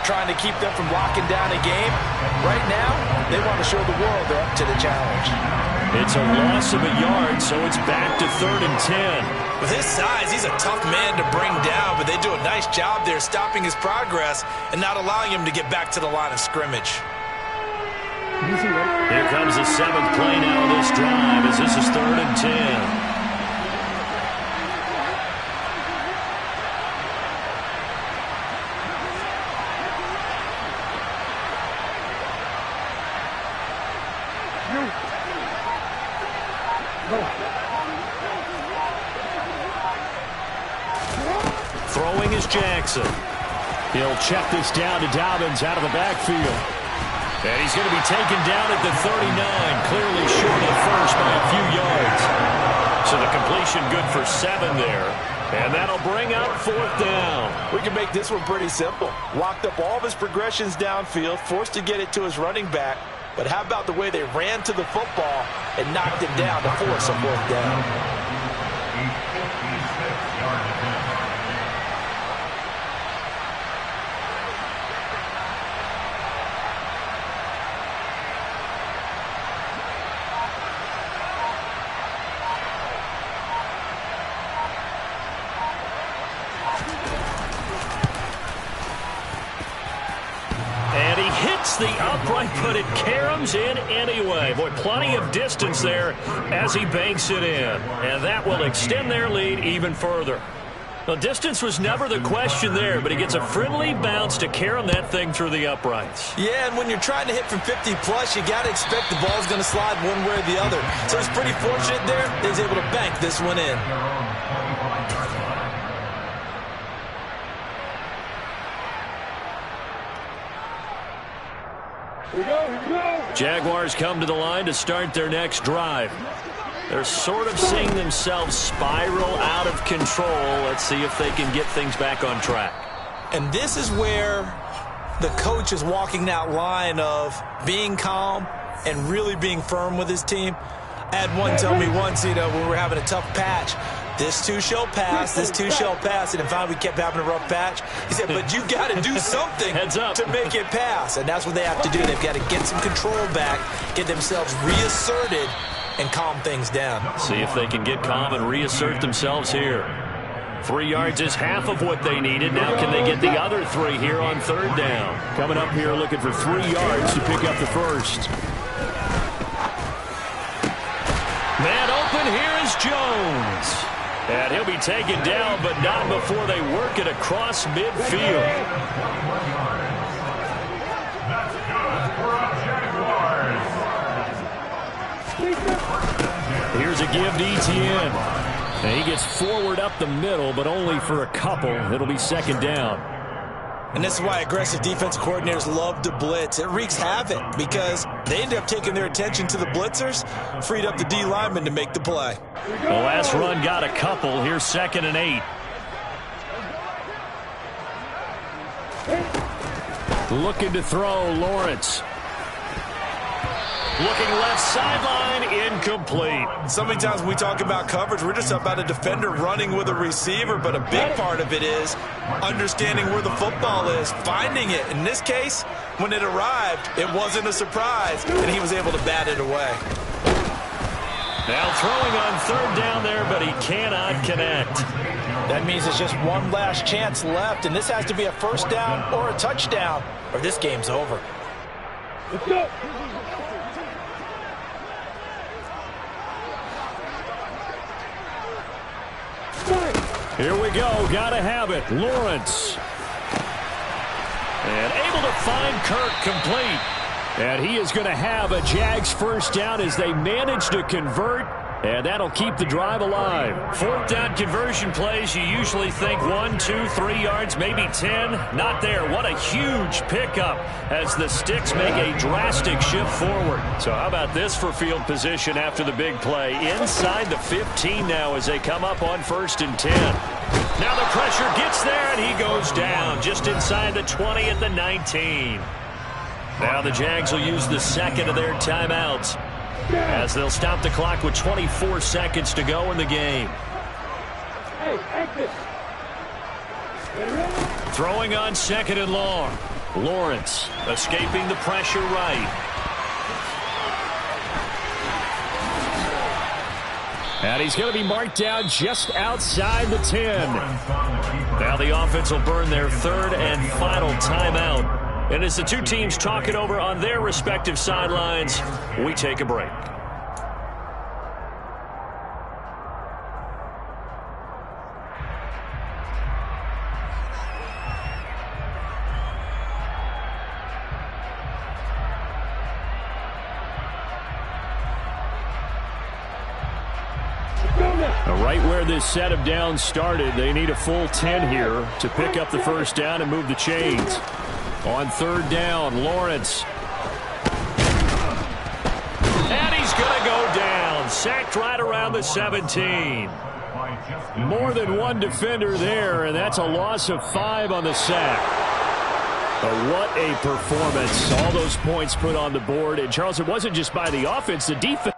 trying to keep them from locking down a game. Right now, they want to show the world they're up to the challenge. It's a loss of a yard, so it's back to 3rd and 10. With his size, he's a tough man to bring down, but they do a nice job there stopping his progress and not allowing him to get back to the line of scrimmage. Here comes the 7th play now of this drive as this is 3rd and 10. Throwing is Jackson. He'll check this down to Dobbins out of the backfield. And he's going to be taken down at the 39, clearly short of first by a few yards. So the completion good for 7 there. And that'll bring up 4th down. We can make this one pretty simple. Locked up all of his progressions downfield, forced to get it to his running back. But how about the way they ran to the football and knocked him down to force a 4th down? The upright, but it caroms in anyway. Boy, plenty of distance there as he banks it in. And that will extend their lead even further. Well, distance was never the question there, but he gets a friendly bounce to carom that thing through the uprights. Yeah, and when you're trying to hit from 50-plus, you got to expect the ball's going to slide one way or the other. So he's pretty fortunate there. He's able to bank this one in. Jaguars come to the line to start their next drive. They're sort of seeing themselves spiral out of control. Let's see if they can get things back on track. And this is where the coach is walking that line of being calm and really being firm with his team. I had one tell me once, when we were having a tough patch, this too shall pass, this too shall pass, and finally we kept having a rough patch. He said, but you got to do something to make it pass, and that's what they have to do. They've got to get some control back, get themselves reasserted, and calm things down. See if they can get calm and reassert themselves here. 3 yards is half of what they needed. Now can they get the other 3 here on 3rd down? Coming up here looking for 3 yards to pick up the first. Man open, here is Jones. And he'll be taken down, but not before they work it across midfield. That's good for a Jaguars. Here's a give to Etienne. And he gets forward up the middle, but only for a couple. It'll be 2nd down. And this is why aggressive defensive coordinators love to blitz. It wreaks havoc because they end up taking their attention to the blitzers, freed up the D lineman to make the play. The last run got a couple. Here's 2nd and 8. Looking to throw, Lawrence. Looking left sideline, incomplete. So many times when we talk about coverage, we're just about a defender running with a receiver, but a big part of it is understanding where the football is, finding it. In this case, when it arrived, it wasn't a surprise, and he was able to bat it away. Now throwing on 3rd down there, but he cannot connect. That means there's just one last chance left, and this has to be a 1st down or a touchdown, or this game's over. Let's go. Here we go. Gotta have it. Lawrence. And able to find Kirk complete. And he is going to have a Jags 1st down as they manage to convert. And that'll keep the drive alive. 4th down conversion plays, you usually think 1, 2, 3 yards, maybe 10. Not there. What a huge pickup as the Sticks make a drastic shift forward. So how about this for field position after the big play? Inside the 15 now as they come up on 1st and 10. Now the pressure gets there and he goes down just inside the 20 at the 19. Now the Jags will use the 2nd of their timeouts, as they'll stop the clock with 24 seconds to go in the game. Throwing on 2nd and long. Lawrence escaping the pressure right. And he's going to be marked down just outside the 10. Now the offense will burn their 3rd and final timeout. And as the two teams talk it over on their respective sidelines, we take a break. Right where this set of downs started, they need a full 10 here to pick up the 1st down and move the chains. On 3rd down, Lawrence. And he's going to go down. Sacked right around the 17. More than one defender there, and that's a loss of 5 on the sack. But what a performance. All those points put on the board. And, Charles, it wasn't just by the offense, the defense.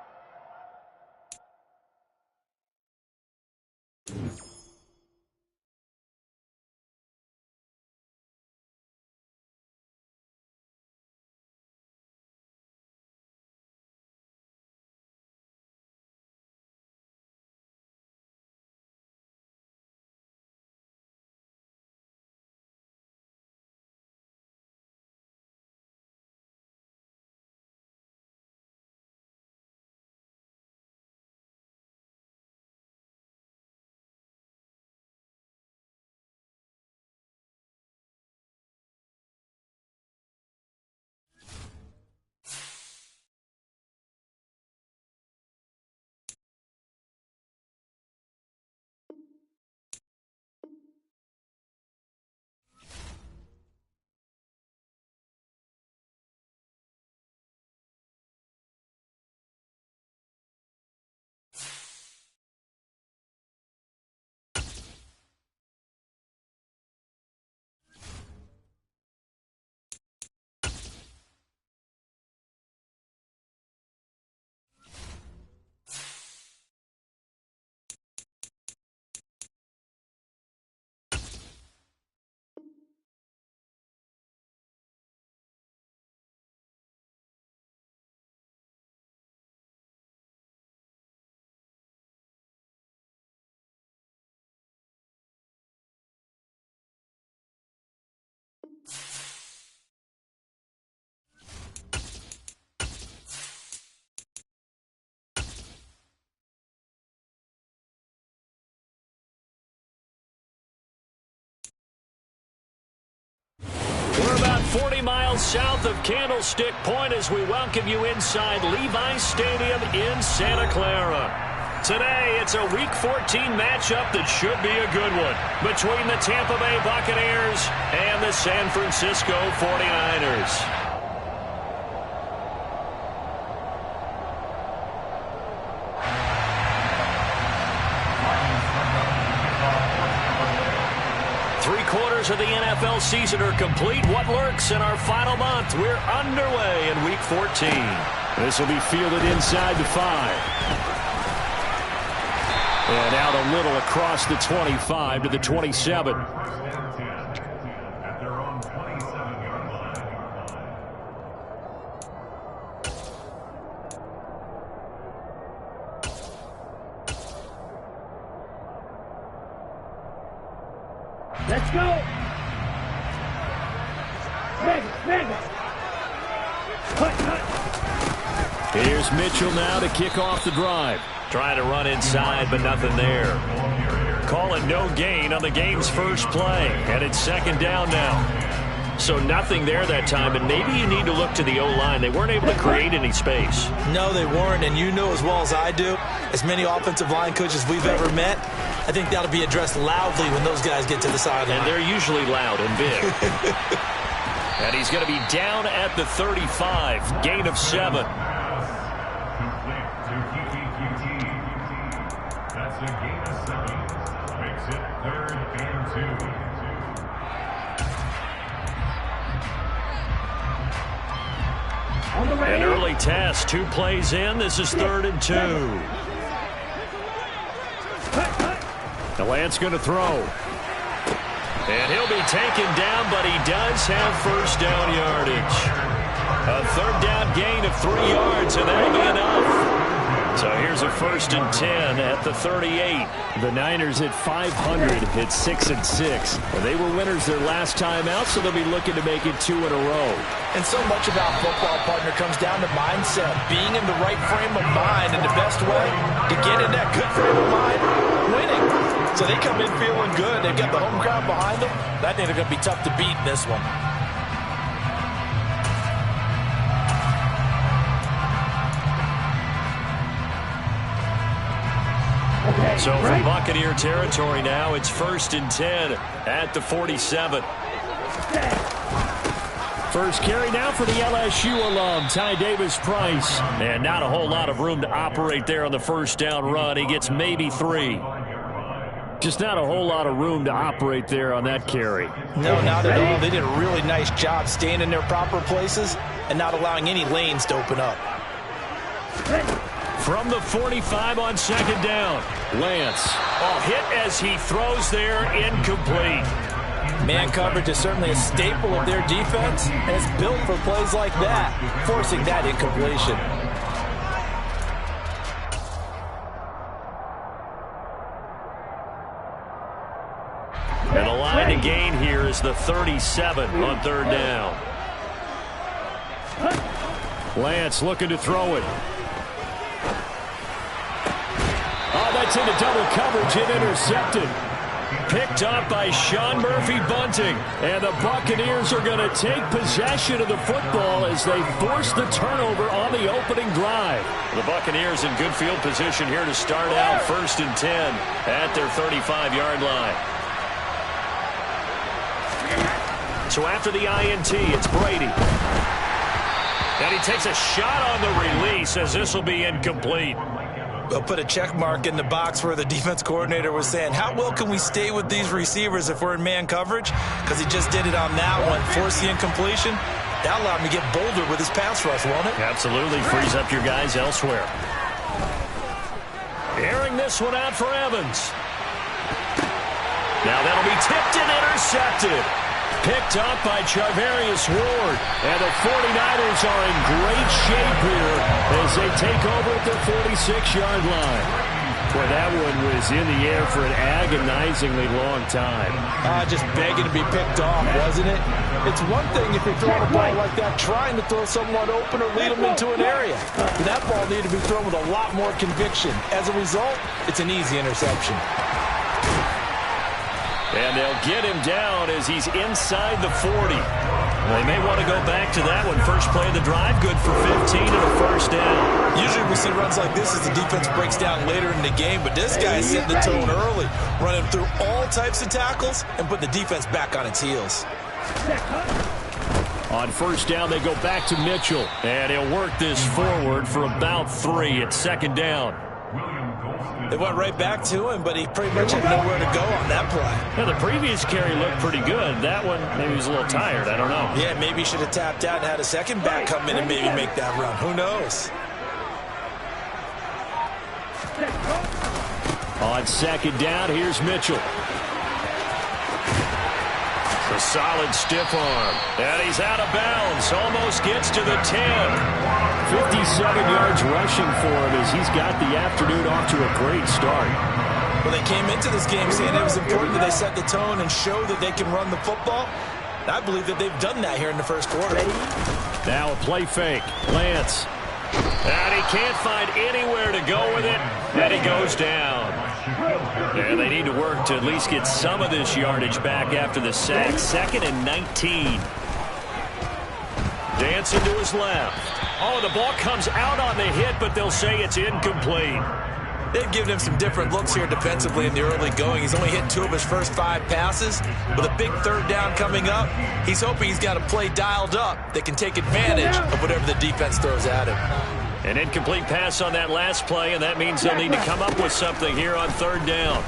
We're about 40 miles south of Candlestick Point as we welcome you inside Levi's Stadium in Santa Clara. Today, it's a Week 14 matchup that should be a good one between the Tampa Bay Buccaneers and the San Francisco 49ers. Three-quarters of the NFL season are complete. What lurks in our final month? We're underway in Week 14. This will be fielded inside the 5. And out a little across the 25 to the 27. At their own 27-yard line. Let's go. Here's Mitchell now to kick off the drive. Trying to run inside, but nothing there. Call it no gain on the game's first play. And it's second down now. So nothing there that time, and maybe you need to look to the O-line. They weren't able to create any space. No, they weren't, and you know as well as I do, as many offensive line coaches we've ever met, I think that'll be addressed loudly when those guys get to the sideline. And they're usually loud and big. And he's going to be down at the 35, gain of 7. That's a gain of 7. Makes it 3rd and 2. An early test, 2 plays in. This is 3rd and 2. Lance going to throw. And he'll be taken down, but he does have first down yardage. A 3rd down gain of 3 yards, and that'll be enough. So here's a 1st and 10 at the 38. The Niners at 500 at 6-6. They were winners their last time out, so they'll be looking to make it 2 in a row. And so much about football, partner, comes down to mindset. Being in the right frame of mind, and the best way to get in that good frame of mind, winning. So they come in feeling good. They've got the home crowd behind them. That thing is going to be tough to beat in this one. So from Buccaneer territory now, it's 1st and 10 at the 47. First carry now for the LSU alum, Ty Davis-Price. And not a whole lot of room to operate there on the first down run. He gets maybe 3. Just not a whole lot of room to operate there on that carry. No, not at all. They did a really nice job staying in their proper places and not allowing any lanes to open up. From the 45 on second down, Lance. Oh, hit as he throws there, incomplete. Man coverage is certainly a staple of their defense, and it's built for plays like that, forcing that incompletion. And the line to gain here is the 37 on third down. Lance looking to throw it. Oh, that's into double coverage and intercepted. Picked up by Sean Murphy-Bunting. And the Buccaneers are going to take possession of the football as they force the turnover on the opening drive. The Buccaneers in good field position here to start out 1st and 10 at their 35-yard line. So after the INT, it's Brady. And he takes a shot on the release as this will be incomplete. They'll put a check mark in the box where the defense coordinator was saying, how well can we stay with these receivers if we're in man coverage? Because he just did it on that one, forced the incompletion. That allowed him to get bolder with his pass rush, won't it? Absolutely. Frees up your guys elsewhere. Airing this one out for Evans. Now that'll be tipped and intercepted. Picked up by Charvarius Ward. And the 49ers are in great shape here as they take over at their 46-yard line. Boy, that one was in the air for an agonizingly long time. Just begging to be picked off, wasn't it? It's one thing if you're throwing a ball like that, trying to throw someone open or lead them into an area. But that ball needed to be thrown with a lot more conviction. As a result, it's an easy interception. And they'll get him down as he's inside the 40. They may want to go back to that one. First play of the drive, good for 15 and a first down. Usually we see runs like this as the defense breaks down later in the game, but this guy is setting the tone early, running through all types of tackles and putting the defense back on its heels. On first down, they go back to Mitchell, and he'll work this forward for about 3 at second down. They went right back to him, but he pretty much had nowhere to go on that play. Yeah, the previous carry looked pretty good. That one, maybe he was a little tired. I don't know. Yeah, maybe he should have tapped out and had a second back come in and maybe make that run. Who knows? On second down, here's Mitchell. A solid stiff arm. And he's out of bounds. Almost gets to the 10. 57 yards rushing for him as he's got the afternoon off to a great start. Well, they came into this game saying it was important that they set the tone and show that they can run the football. And I believe that they've done that here in the first quarter. Now a play fake. Lance. And he can't find anywhere to go with it. And he goes down. And they need to work to at least get some of this yardage back after the sack. 2nd and 19. Dancing to his left. Oh, the ball comes out on the hit, but they'll say it's incomplete. They've given him some different looks here defensively in the early going. He's only hit 2 of his first 5 passes. With a big third down coming up, he's hoping he's got a play dialed up that can take advantage of whatever the defense throws at him. An incomplete pass on that last play, and that means they'll need to come up with something here on third down.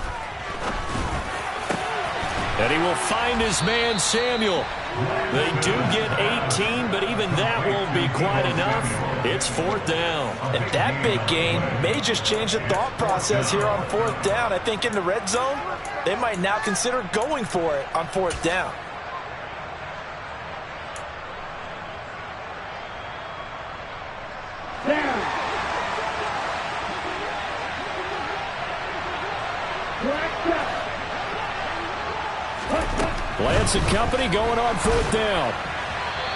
And he will find his man, Samuel. They do get 18, but even that won't be quite enough. It's 4th down. And that big gain may just change the thought process here on 4th down. I think in the red zone, they might now consider going for it on 4th down. Lance and company going on 4th down.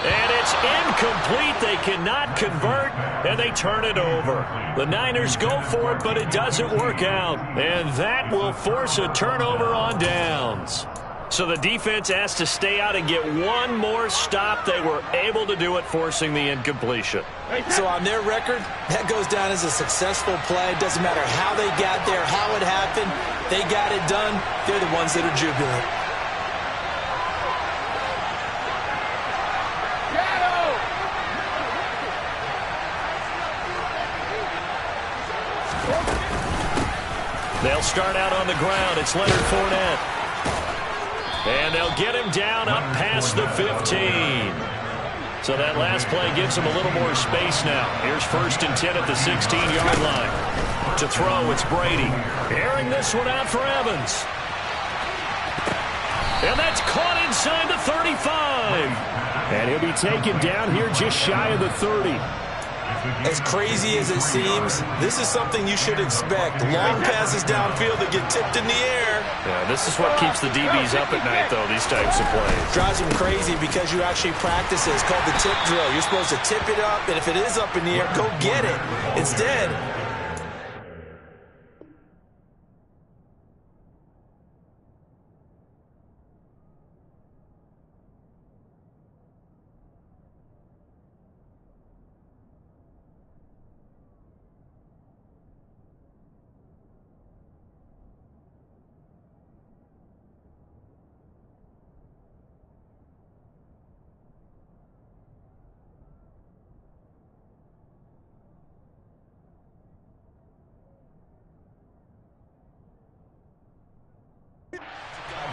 And it's incomplete. They cannot convert, and they turn it over. The Niners go for it, but it doesn't work out. And that will force a turnover on downs. So the defense has to stay out and get one more stop. They were able to do it, forcing the incompletion. So on their record, that goes down as a successful play. Doesn't matter how they got there, how it happened. They got it done. They're the ones that are jubilant. They'll start out on the ground. It's Leonard Fournette. And they'll get him down up past the 15. So that last play gives him a little more space now. Here's 1st and 10 at the 16-yard line. To throw, it's Brady. Airing this one out for Evans. And that's caught inside the 35. And he'll be taken down here just shy of the 30. As crazy as it seems, this is something you should expect. Long passes downfield that get tipped in the air. Yeah, this is what keeps the DBs up at night, though, these types of plays. Drives them crazy because you actually practice it. It's called the tip drill. You're supposed to tip it up, and if it is up in the air, go get it. Instead,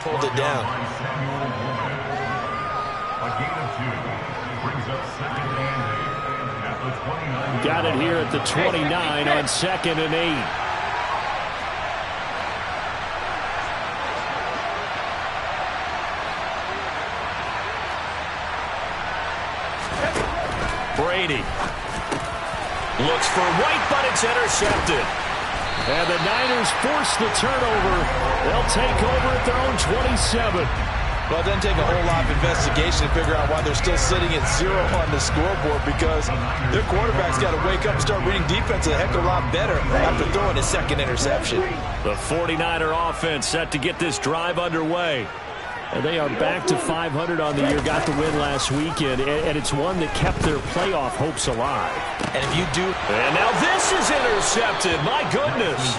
pulled it down. A gain of 2 brings up 2nd and 8 at the 29. Got it here at the 29 on 2nd and 8. Brady looks for White, but it's intercepted. And the Niners force the turnover. They'll take over at their own 27. Well, it doesn't take a whole lot of investigation to figure out why they're still sitting at 0 on the scoreboard, because their quarterback's got to wake up and start reading defense a heck of a lot better after throwing his 2nd interception. The 49er offense set to get this drive underway. And they are back to 500 on the year, got the win last weekend, and it's one that kept their playoff hopes alive. And if you do... And now this is intercepted. My goodness.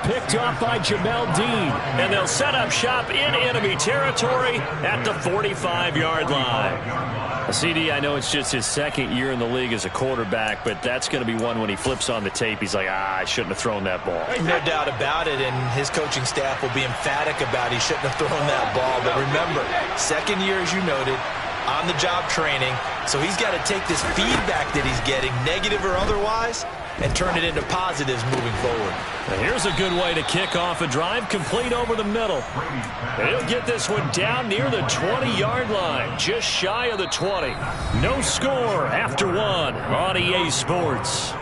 Picked off by Jamel Dean. And they'll set up shop in enemy territory at the 45-yard line. CD, I know it's just his 2nd year in the league as a quarterback, but that's going to be one when he flips on the tape. He's like, I shouldn't have thrown that ball. No doubt about it, and his coaching staff will be emphatic about he shouldn't have thrown that ball. But remember, 2nd year, as you noted, on-the-job training, so he's got to take this feedback that he's getting, negative or otherwise, and turn it into positives moving forward. And here's a good way to kick off a drive, complete over the middle. And he'll get this one down near the 20-yard line, just shy of the 20. No score after 1 on EA Sports.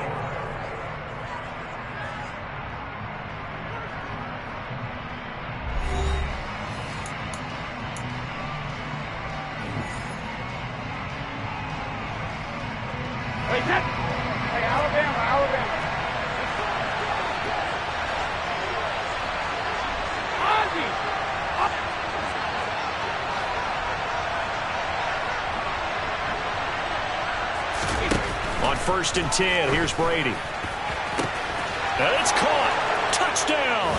On 1st and 10, here's Brady. And it's caught. Touchdown.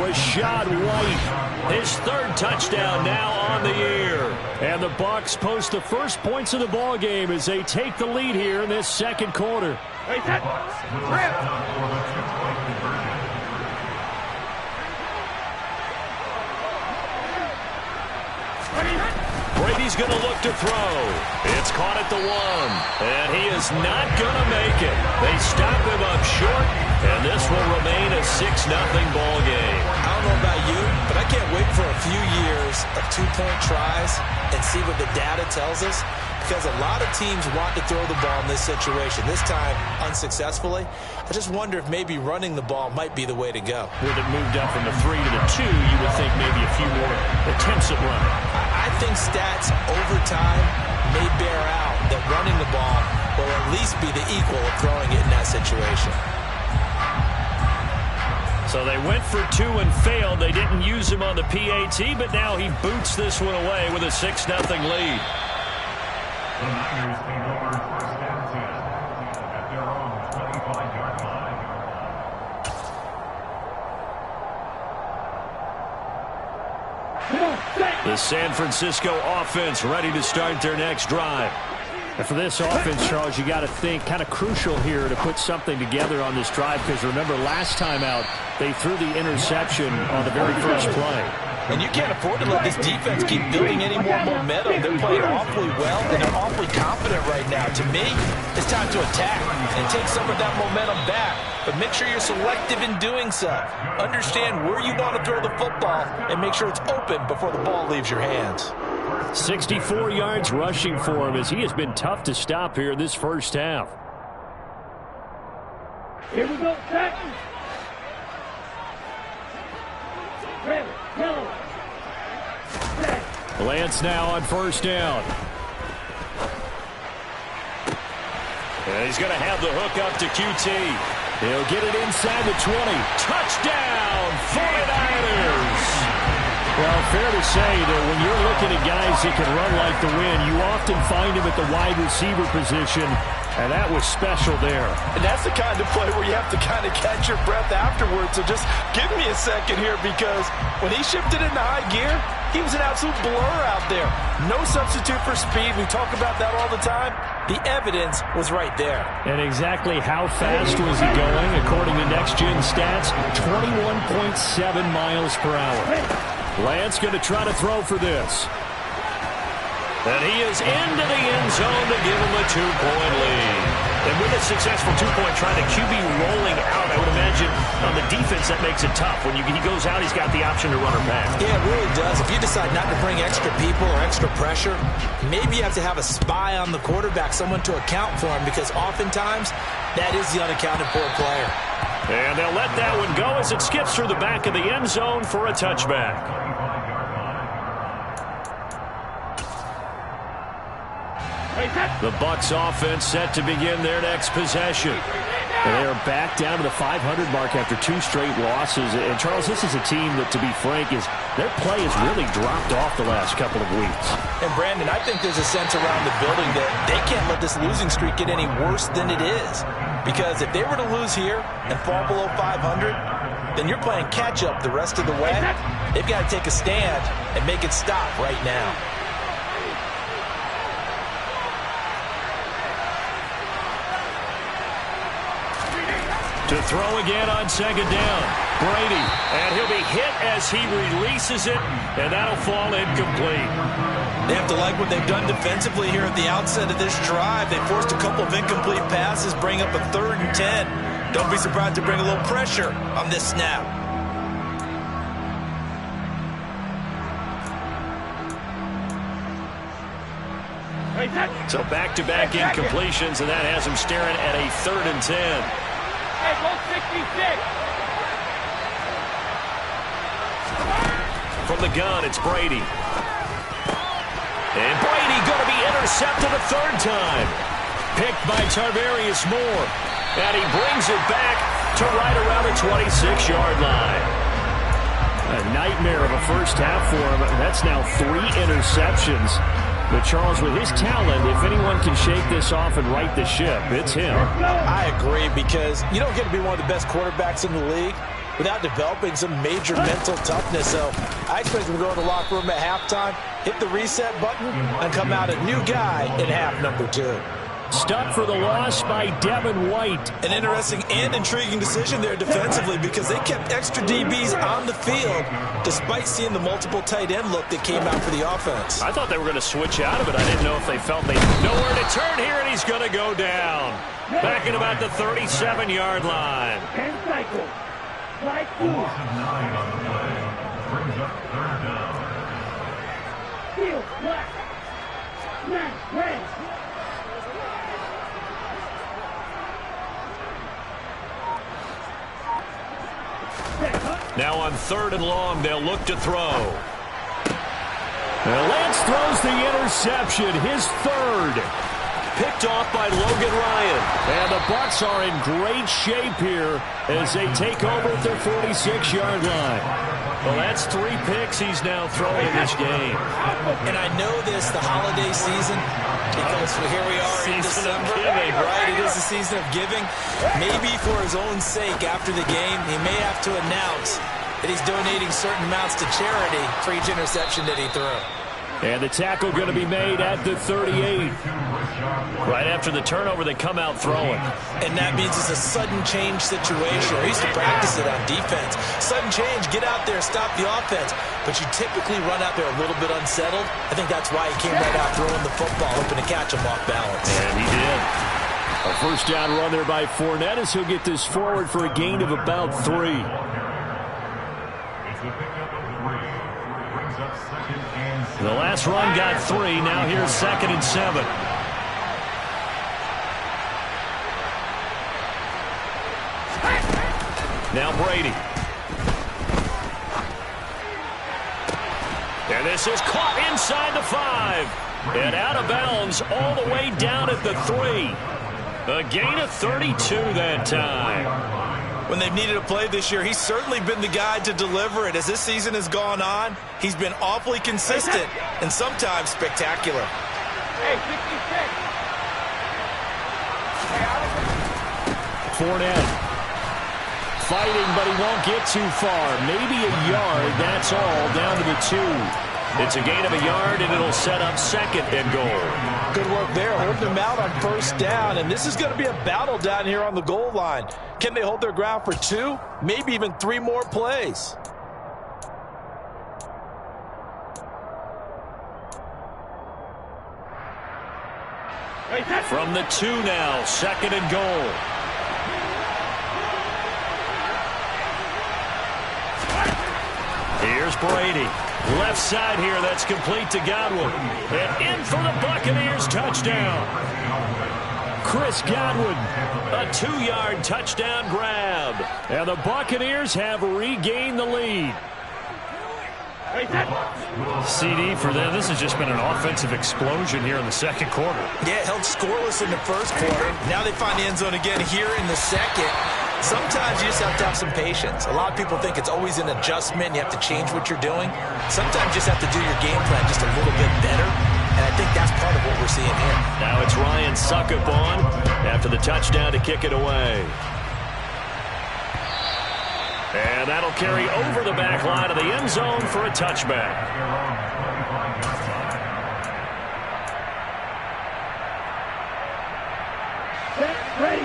Rachaad White, his 3rd touchdown now on the year. And the Bucs post the first points of the ball game as they take the lead here in this 2nd quarter. Brady's going to look to throw. It's caught at the 1. And he is not going to make it. They stop him up short, and this will remain a 6-0 ball game. I don't know about you, but I can't wait for a few years of 2-point tries and see what the data tells us, because a lot of teams want to throw the ball in this situation, this time unsuccessfully. I just wonder if maybe running the ball might be the way to go. With it moved up from the 3 to the 2, you would think maybe a few more attempts at running. I think stats over time may bear out that running the ball will at least be the equal of throwing it in that situation. So they went for 2 and failed. They didn't use him on the PAT, but now he boots this one away with a 6-0 lead. The Niners take over 1st and 10 at their own 25-yard line. The San Francisco offense ready to start their next drive. And for this offense, Charles, you got to think kind of crucial here to put something together on this drive, because remember last time out they threw the interception on the very first play. And you can't afford to let this defense keep building any more momentum. They're playing awfully well, and they're awfully confident right now. To me, it's time to attack and take some of that momentum back. But make sure you're selective in doing so. Understand where you want to throw the football and make sure it's open before the ball leaves your hands. 64 yards rushing for him, as he has been tough to stop here this first half. Here we go, set. Ready, go. Lance now on first down. And he's going to have the hook up to QT. He'll get it inside the 20. Touchdown, 49ers! Well, fair to say that when you're looking at guys that can run like the wind, you often find him at the wide receiver position, and that was special there. And that's the kind of play where you have to kind of catch your breath afterwards. So just give me a second here, because when he shifted into high gear, he was an absolute blur out there. No substitute for speed. We talk about that all the time. The evidence was right there. And exactly how fast was he going? According to Next Gen Stats, 21.7 miles per hour. Lance going to try to throw for this. And he is into the end zone to give him a 2-point lead. And with a successful 2-point try, the QB rolling out, I would imagine on the defense that makes it tough. When he goes out, he's got the option to run or pass. Yeah, it really does. If you decide not to bring extra people or extra pressure, maybe you have to have a spy on the quarterback, someone to account for him, because oftentimes that is the unaccounted for player. And they'll let that one go as it skips through the back of the end zone for a touchback. The Bucs offense set to begin their next possession. And they are back down to the 500 mark after 2 straight losses. And, Charles, this is a team that, to be frank, their play has really dropped off the last couple of weeks. And, Brandon, I think there's a sense around the building that they can't let this losing streak get any worse than it is. Because if they were to lose here and fall below 500, then you're playing catch-up the rest of the way. They've got to take a stand and make it stop right now. To throw again on second down. Brady, and he'll be hit as he releases it, and that'll fall incomplete. They have to like what they've done defensively here at the outset of this drive. They forced a couple of incomplete passes, bring up a 3rd and 10. Don't be surprised to bring a little pressure on this snap. So back-to-back incompletions, and that has him staring at a 3rd and 10. Hey, go 66. From the gun, it's Brady. And Brady going to be intercepted a 3rd time. Picked by Tarvarius Moore. And he brings it back to right around the 26-yard line. A nightmare of a first half for him. That's now 3 interceptions. But, Charles, with his talent, if anyone can shake this off and right the ship, it's him. I agree, because you don't get to be one of the best quarterbacks in the league without developing some major mental toughness. So I expect him to go in the locker room at halftime, hit the reset button, and come out a new guy in half number 2. Stuck for the loss by Devin White. An interesting and intriguing decision there defensively, because they kept extra DBs on the field despite seeing the multiple tight end look that came out for the offense. I thought they were going to switch out of it. I didn't know if they felt they had nowhere to turn here, and he's going to go down. Back at about the 37-yard line. And cycle. Like A loss of 9 on the play brings up 3rd down. Field black. Snap red. Now on 3rd and long, they'll look to throw. And Lance throws the interception, his 3rd. Picked off by Logan Ryan. And the Bucs are in great shape here as they take over at their 46-yard line. Well, that's 3 picks he's now throwing in this game. And I know this, the holiday season, because here we are in December, right? It is the season of giving. Maybe for his own sake after the game, he may have to announce that he's donating certain amounts to charity for each interception that he threw. And the tackle going to be made at the 38. Right after the turnover, they come out throwing. And that means it's a sudden change situation. We used to practice it on defense. Sudden change, get out there, stop the offense. But you typically run out there a little bit unsettled. I think that's why he came right out throwing the football, hoping to catch him off balance. And he did. A first down run there by Fournette as he'll get this forward for a gain of about 3. It's a pickup of 3. Brings up 2nd and 7. The last run got 3. Now here's 2nd and 7. Now Brady. And this is caught inside the 5. And out of bounds all the way down at the 3. A gain of 32 that time. When they've needed a play this year, he's certainly been the guy to deliver it. As this season has gone on, he's been awfully consistent and sometimes spectacular. Hey, 66. Fournette. Fighting, but he won't get too far. Maybe a yard, that's all, down to the 2. It's a gain of a yard, and it'll set up 2nd and goal. Good work there, holding him out on first down, and this is going to be a battle down here on the goal line. Can they hold their ground for 2, maybe even 3 more plays? From the 2 now, 2nd and goal. Here's Brady. Left side here, that's complete to Godwin. And in for the Buccaneers touchdown. Chris Godwin, a 2-yard touchdown grab. And the Buccaneers have regained the lead. CD for them, this has just been an offensive explosion here in the 2nd quarter. Yeah, held scoreless in the 1st quarter. Now they find the end zone again here in the 2nd. Sometimes you just have to have some patience. A lot of people think it's always an adjustment. You have to change what you're doing. Sometimes you just have to do your game plan just a little bit better. And I think that's part of what we're seeing here. Now it's Ryan Succop on after the touchdown to kick it away. And that'll carry over the back line of the end zone for a touchback.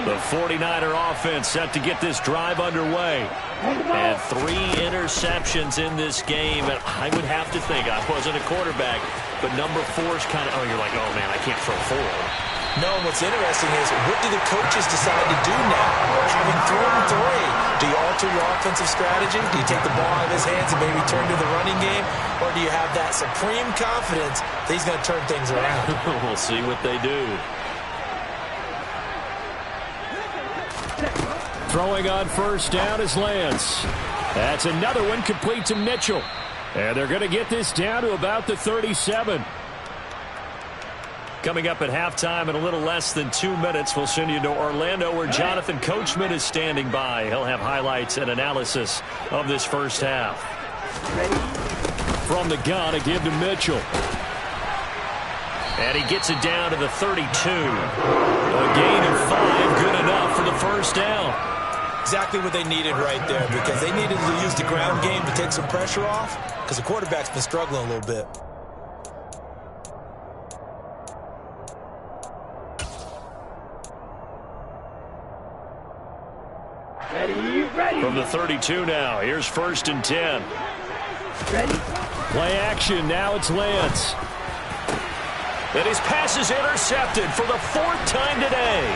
The 49er offense set to get this drive underway. And 3 interceptions in this game. And I would have to think, I wasn't a quarterback, but number 4's kind of, you're like, oh, man, I can't throw 4. No, what's interesting is, what do the coaches decide to do now? Having thrown 3, do you alter your offensive strategy? Do you take the ball out of his hands and maybe turn to the running game? Or do you have that supreme confidence that he's going to turn things around? We'll see what they do. Throwing on first down is Lance. That's another one complete to Mitchell. And they're going to get this down to about the 37. Coming up at halftime in a little less than 2 minutes, we'll send you to Orlando where Jonathan Coachman is standing by. He'll have highlights and analysis of this first half. From the gun, a give to Mitchell. And he gets it down to the 32. A gain of 5, good enough for the first down. Exactly what they needed right there, because they needed to use the ground game to take some pressure off, because the quarterback's been struggling a little bit. Ready. From the 32 now, here's 1st and 10. Ready. Play action, now it's Lance. And his pass is intercepted for the 4th time today.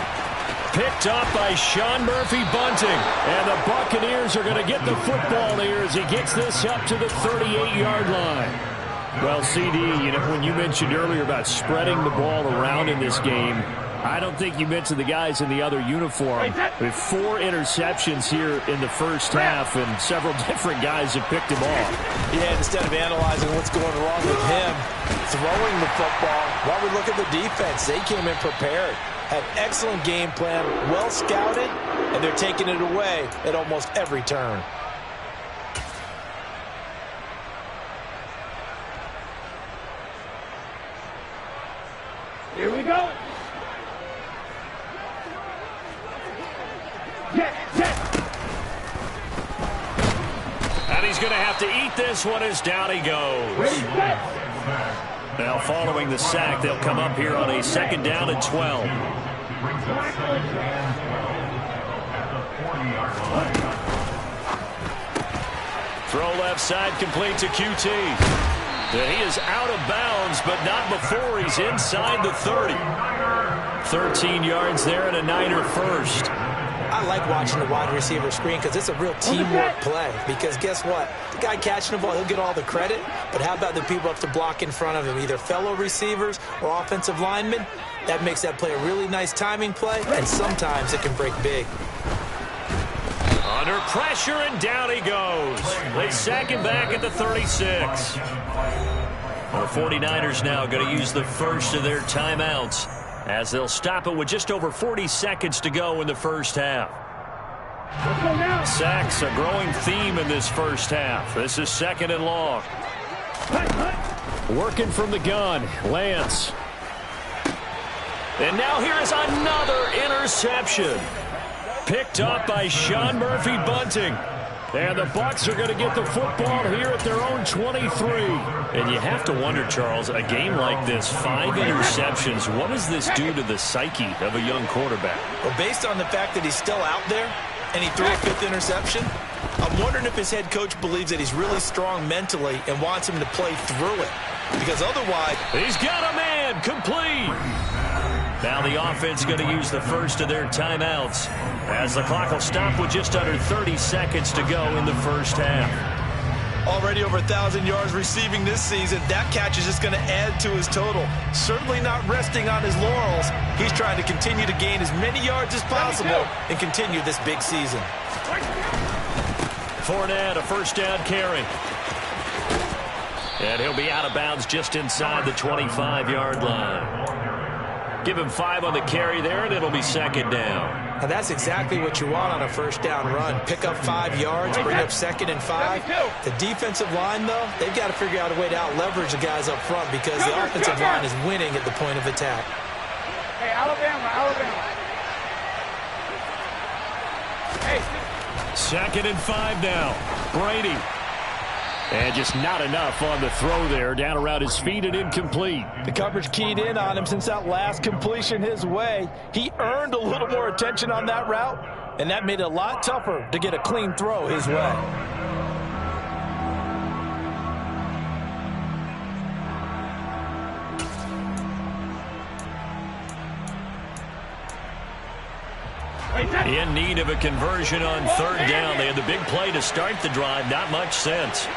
Picked up by Sean Murphy-Bunting. And the Buccaneers are going to get the football here as he gets this up to the 38-yard line. Well, CD, you know, when you mentioned earlier about spreading the ball around in this game, I don't think you mentioned the guys in the other uniform. With 4 interceptions here in the first half, and several different guys have picked him off. Yeah, instead of analyzing what's going wrong with him, throwing the football, while we look at the defense, they came in prepared. Had excellent game plan, well scouted, and they're taking it away at almost every turn. Here we go. And he's going to have to eat this one as down he goes. Ready, set. Now following the sack, they'll come up here on a 2nd down and 12. Brings up 2nd and 12 at the 40-yard line. Throw left side complete to QT. And he is out of bounds, but not before he's inside the 30. 13 yards there and a Niner first. I like watching the wide receiver screen because it's a real teamwork play. Because guess what? The guy catching the ball, he'll get all the credit. But how about the people up to block in front of him, either fellow receivers or offensive linemen? That makes that play a really nice timing play, and sometimes it can break big. Under pressure, and down he goes. They sack him back at the 36. The 49ers now going to use the first of their timeouts, as they'll stop it with just over 40 seconds to go in the first half. Sacks a growing theme in this first half. This is 2nd and long. Working from the gun, Lance. And now here is another interception. Picked up by Sean Murphy-Bunting. And the Bucs are going to get the football here at their own 23. And you have to wonder, Charles, a game like this, 5 interceptions, what does this do to the psyche of a young quarterback? Well, based on the fact that he's still out there and he threw a 5th interception, I'm wondering if his head coach believes that he's really strong mentally and wants him to play through it. Because otherwise... He's got a man, complete. Now the offense going to use the first of their timeouts, as the clock will stop with just under 30 seconds to go in the first half. Already over 1,000 yards receiving this season. That catch is just going to add to his total. Certainly not resting on his laurels. He's trying to continue to gain as many yards as possible and continue this big season. Fournette, a first down carry. And he'll be out of bounds just inside the 25-yard line. Give him 5 on the carry there, and it'll be 2nd down. Now that's exactly what you want on a first down run. Pick up 5 yards, bring up 2nd and 5. The defensive line, though, they've got to figure out a way to out-leverage the guys up front because the offensive line is winning at the point of attack. Hey, Alabama. Hey. 2nd and 5 now. Brady. And just not enough on the throw there. Down around his feet and incomplete. The coverage keyed in on him since that last completion his way. He earned a little more attention on that route, and that made it a lot tougher to get a clean throw his way. In need of a conversion on 3rd down. They had the big play to start the drive. Not much sense.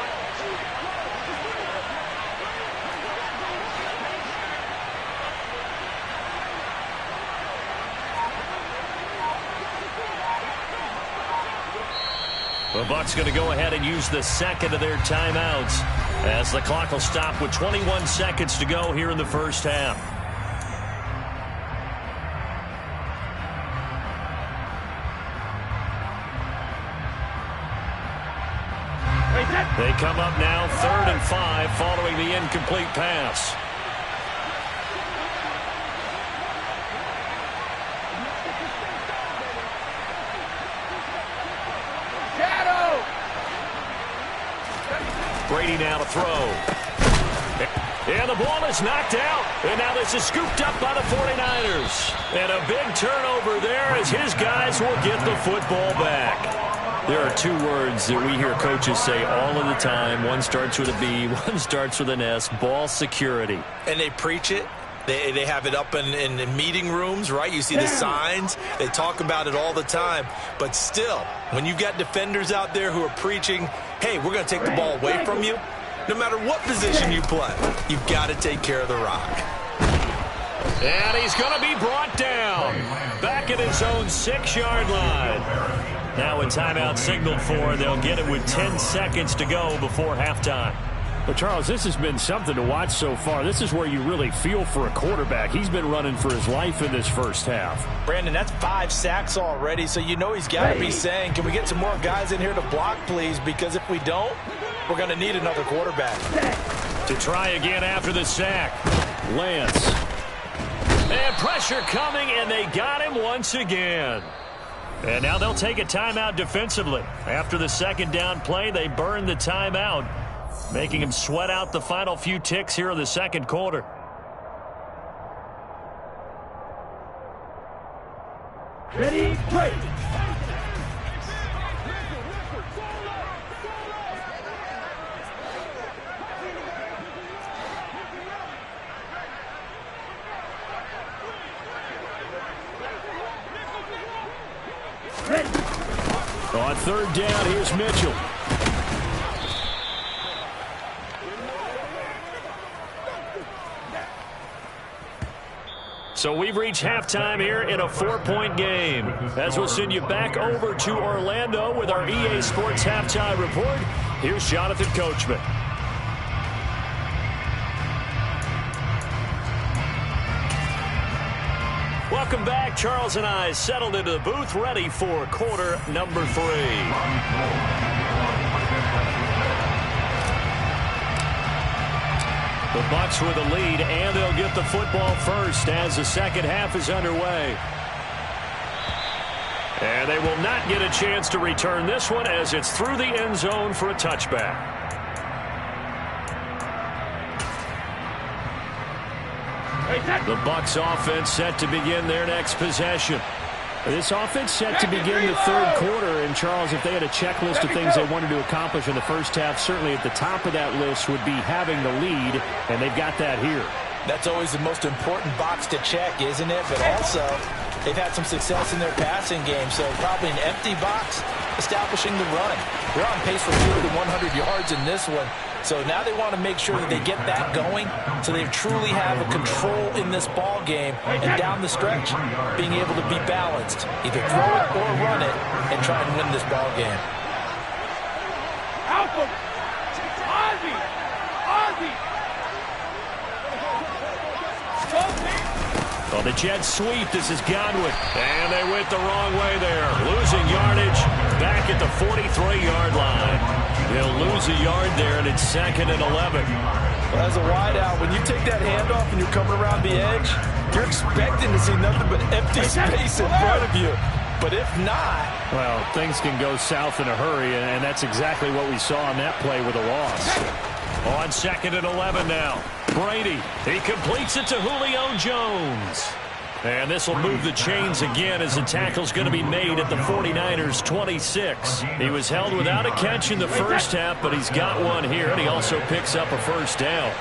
The Bucs going to go ahead and use the 2nd of their timeouts, as the clock will stop with 21 seconds to go here in the first half. They come up now 3rd and 5 following the incomplete pass. Brady now to throw. And the ball is knocked out. And now this is scooped up by the 49ers. And a big turnover there as his guys will get the football back. There are 2 words that we hear coaches say all of the time. One starts with a B, one starts with an S. Ball security. And they preach it. They have it up in meeting rooms, right? You see the signs. They talk about it all the time. But still, when you've got defenders out there who are preaching, hey, we're going to take the ball away from you, no matter what position you play, you've got to take care of the rock. And he's going to be brought down back at his own 6-yard line. Now a timeout signaled for. They'll get it with 10 seconds to go before halftime. But, Charles, this has been something to watch so far. This is where you really feel for a quarterback. He's been running for his life in this first half. Brandon, that's 5 sacks already, so you know he's got to be saying, can we get some more guys in here to block, please? Because if we don't, we're going to need another quarterback. To try again after the sack, Lance. And pressure coming, and they got him once again. And now they'll take a timeout defensively. After the 2nd down play, they burn the timeout. making him sweat out the final few ticks here in the second quarter. Ready, play. On third down, here's Mitchell. So we've reached halftime here in a 4-point game. As we'll send you back over to Orlando with our EA Sports Halftime Report, here's Jonathan Coachman. Welcome back. Charles and I settled into the booth, ready for quarter number 3. The Bucs with a lead, and they'll get the football first as the second half is underway. And they will not get a chance to return this one as it's through the end zone for a touchback. The Bucs offense set to begin their next possession. This offense set to begin the third quarter. And, Charles, if they had a checklist of things they wanted to accomplish in the first half, certainly at the top of that list would be having the lead, and they've got that here. That's always the most important box to check, isn't it? But also, they've had some success in their passing game, so probably an empty box establishing the run. They're on pace for fewer than 100 yards in this one. So now they want to make sure that they get that going so they truly have a control in this ball game and down the stretch being able to be balanced. Either throw it or run it and try and win this ball game. Alpha! Ozzy! Ozzy! Well, the jet sweep. This is Godwin. And they went the wrong way there. Losing yardage back at the 43-yard line. They'll lose a yard there, and it's 2nd and 11. Well, as a wideout, when you take that handoff and you're coming around the edge, you're expecting to see nothing but empty space in front of you. But if not... Well, things can go south in a hurry, and that's exactly what we saw on that play with a loss. On 2nd and 11 now. Brady, he completes it to Julio Jones. And this will move the chains again as the tackle's going to be made at the 49ers' 26. He was held without a catch in the first half, but he's got one here, and he also picks up a first down.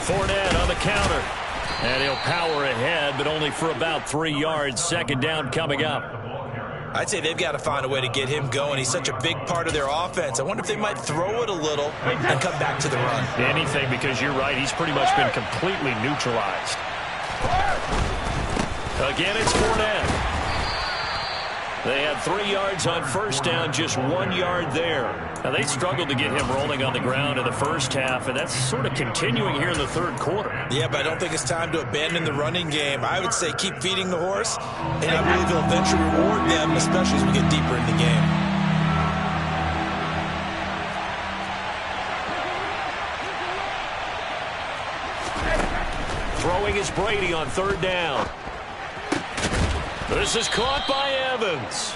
Fournette on the counter. And he'll power ahead, but only for about 3 yards. 2nd down coming up. I'd say they've got to find a way to get him going. He's such a big part of their offense. I wonder if they might throw it a little and come back to the run. Anything, because you're right. He's pretty much been completely neutralized. Again, it's Fournette. They had 3 yards on first down, just 1 yard there. Now, they struggled to get him rolling on the ground in the first half, and that's sort of continuing here in the third quarter. Yeah, but I don't think it's time to abandon the running game. I would say keep feeding the horse, and I believe they'll eventually reward them, especially as we get deeper in the game. Throwing is Brady on 3rd down. This is caught by Evans.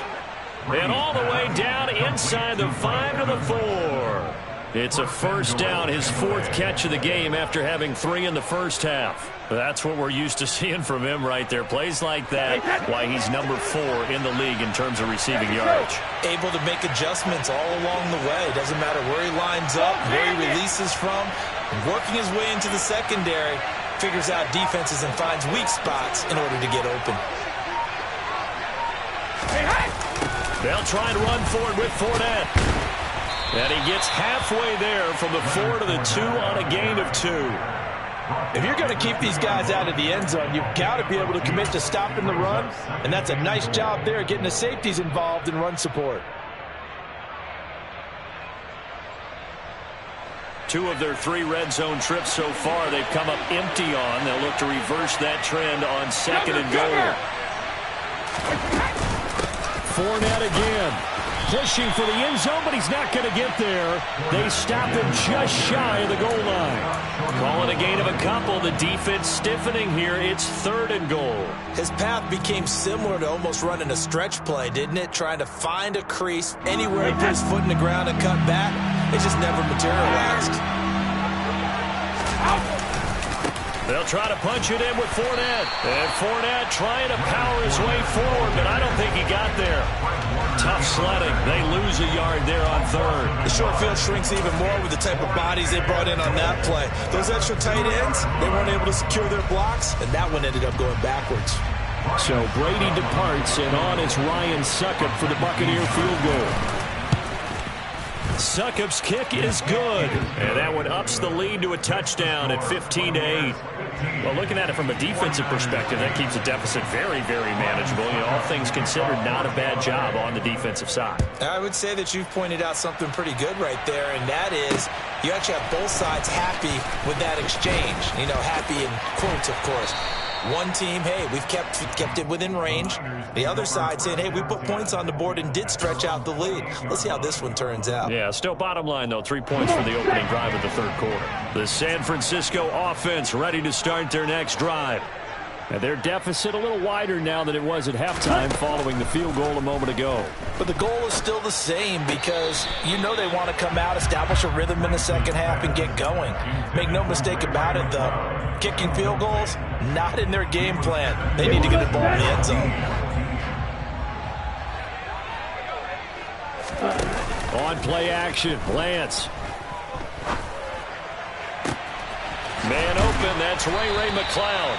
And all the way down inside the 5 to the 4. It's a first down, his 4th catch of the game after having 3 in the first half. That's what we're used to seeing from him right there. Plays like that, why he's number 4 in the league in terms of receiving yardage. Able to make adjustments all along the way. Doesn't matter where he lines up, where he releases from. Working his way into the secondary, figures out defenses and finds weak spots in order to get open. They'll try and run forward with Fournette. And he gets halfway there from the 4 to the 2 on a gain of 2. If you're going to keep these guys out of the end zone, you've got to be able to commit to stopping the run, and that's a nice job there getting the safeties involved in run support. 2 of their 3 red zone trips so far they've come up empty on. They'll look to reverse that trend on 2nd and goal. Fournette again. Pushing for the end zone, but he's not going to get there. They stop him just shy of the goal line. Call it a gain of a couple. The defense stiffening here. It's 3rd and goal. His path became similar to almost running a stretch play, didn't it? Trying to find a crease anywhere he put his foot in the ground and cut back. It just never materialized. They'll try to punch it in with Fournette. And Fournette trying to power his way forward, but I don't think he got there. Tough sledding. They lose a yard there on 3rd. The short field shrinks even more with the type of bodies they brought in on that play. Those extra tight ends, they weren't able to secure their blocks, and that one ended up going backwards. So Brady departs, and on it's Ryan Succop for the Buccaneer field goal. Succop's kick is good, and that one ups the lead to a touchdown at 15-8. Well, looking at it from a defensive perspective, that keeps the deficit very, very manageable. You know, all things considered, not a bad job on the defensive side. I would say that you've pointed out something pretty good right there, and that is you actually have both sides happy with that exchange. You know, happy in quotes, of course. One team, hey, we've kept it within range. The other side saying, hey, we put points on the board and did stretch out the lead. Let's see how this one turns out. Yeah, still bottom line, though. 3 points for the opening drive of the 3rd quarter. The San Francisco offense ready to start their next drive. And their deficit a little wider now than it was at halftime following the field goal a moment ago. But the goal is still the same because you know they want to come out, establish a rhythm in the second half, and get going. Make no mistake about it, though. Kicking field goals, not in their game plan. They need to get the ball in the end zone. On play action, Lance. Man open, that's Ray McCloud.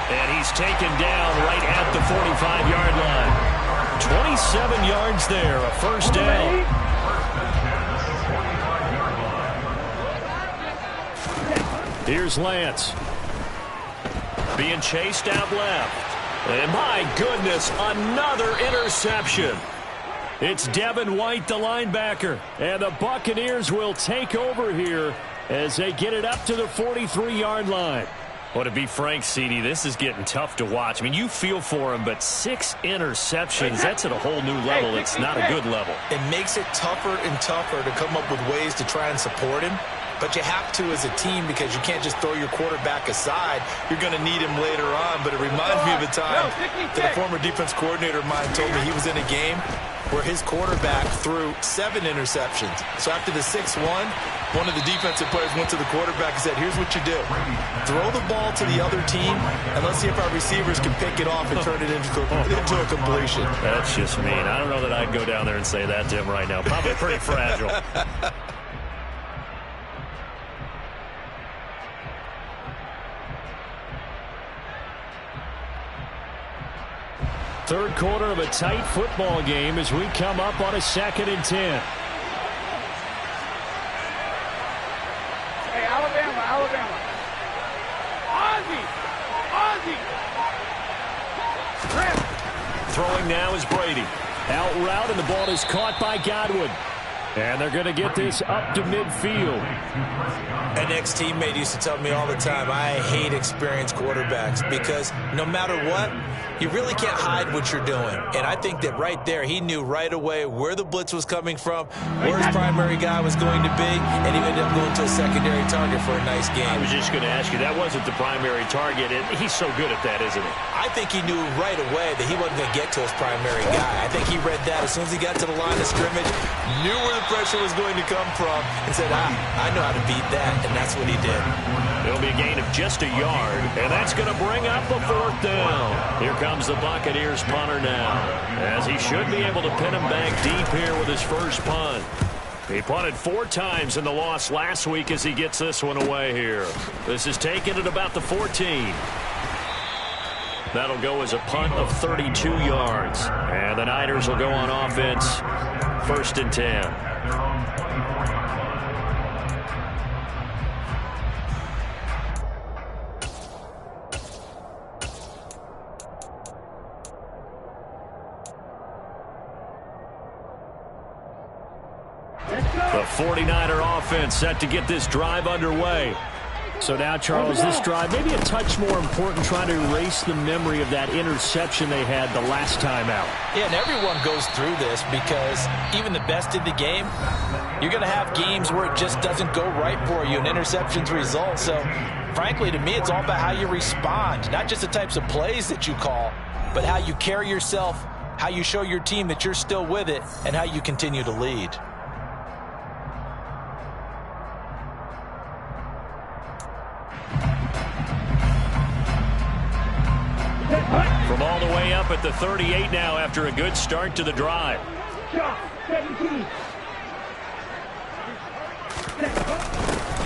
And he's taken down right at the 45-yard line. 27 yards there, a first down. Here's Lance. Being chased out left. And my goodness, another interception. It's Devin White, the linebacker. And the Buccaneers will take over here as they get it up to the 43-yard line. Well, to be frank, CD, this is getting tough to watch. I mean, you feel for him, but 6 interceptions, that's at a whole new level. It's not a good level. It makes it tougher and tougher to come up with ways to try and support him. But you have to as a team because you can't just throw your quarterback aside. You're going to need him later on. But it reminds me of a time that a former defense coordinator of mine told me he was in a game where his quarterback threw 7 interceptions. So after the 6th one of the defensive players went to the quarterback and said, here's what you do. Throw the ball to the other team, and let's see if our receivers can pick it off and turn it into a completion. That's just mean. I don't know that I'd go down there and say that to him right now. Probably pretty fragile. Third quarter of a tight football game as we come up on a 2nd and 10. Hey, Alabama. Ozzie. Throwing now is Brady. Out route, and the ball is caught by Godwin. And they're going to get this up to midfield. An ex-teammate used to tell me all the time, I hate experienced quarterbacks because no matter what, you really can't hide what you're doing. And I think that right there, he knew right away where the blitz was coming from, where his primary guy was going to be, and he ended up going to a secondary target for a nice game. I was just going to ask you, that wasn't the primary target, and he's so good at that, isn't he? I think he knew right away that he wasn't going to get to his primary guy. I think he read that as soon as he got to the line of scrimmage, knew where the pressure was going to come from, and said, I know how to beat that, and that's what he did. It'll be a gain of just a yard, and that's going to bring up a 4th down. Here comes the Buccaneers punter now, as he should be able to pin him back deep here with his first punt. He punted 4 times in the loss last week as he gets this one away here. This is taken at about the 14. That'll go as a punt of 32 yards. And the Niners will go on offense, 1st and 10. The 49er offense set to get this drive underway. So now, Charles, this drive maybe a touch more important, trying to erase the memory of that interception they had the last time out. Yeah, and everyone goes through this because even the best in the game, you're going to have games where it just doesn't go right for you, and interceptions result. So, frankly, to me, it's all about how you respond, not just the types of plays that you call, but how you carry yourself, how you show your team that you're still with it, and how you continue to lead. From all the way up at the 38 now after a good start to the drive.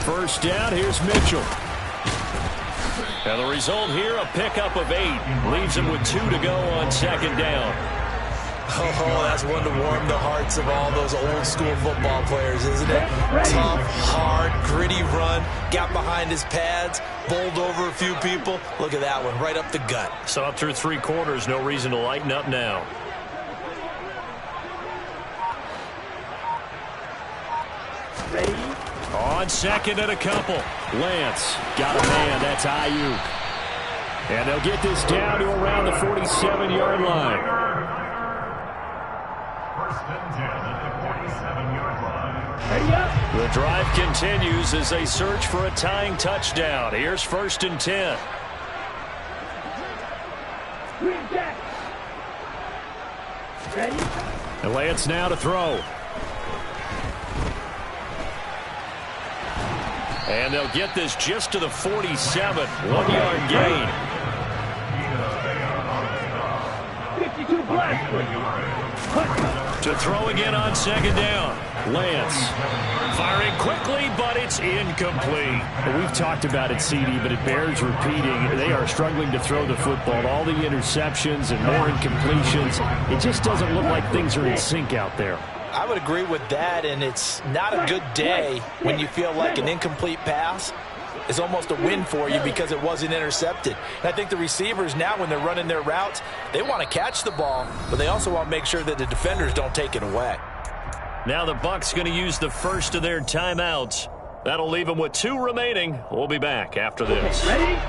First down, here's Mitchell. And the result here, a pickup of 8. Leaves him with 2 to go on second down. Oh, that's one to warm the hearts of all those old school football players, isn't it? Tough, hard, gritty run, got behind his pads, bowled over a few people. Look at that one, right up the gut. So up through 3 quarters, no reason to lighten up now. On second and a couple. Lance got a man. That's Ayuk. And they'll get this down to around the 47-yard line. First and 10 at the 47-yard line. The drive continues as they search for a tying touchdown. Here's first and 10. And Lance now to throw. And they'll get this just to the 47. 1-yard gain. 52 black. To throw again on second down. Lance firing quickly, but it's incomplete. We've talked about it, CD, but it bears repeating. They are struggling to throw the football. All the interceptions and more incompletions. It just doesn't look like things are in sync out there. I would agree with that, and it's not a good day when you feel like an incomplete pass is almost a win for you because it wasn't intercepted. And I think the receivers now, when they're running their routes, they want to catch the ball, but they also want to make sure that the defenders don't take it away. Now the Bucs going to use the first of their timeouts. That'll leave them with 2 remaining. We'll be back after this.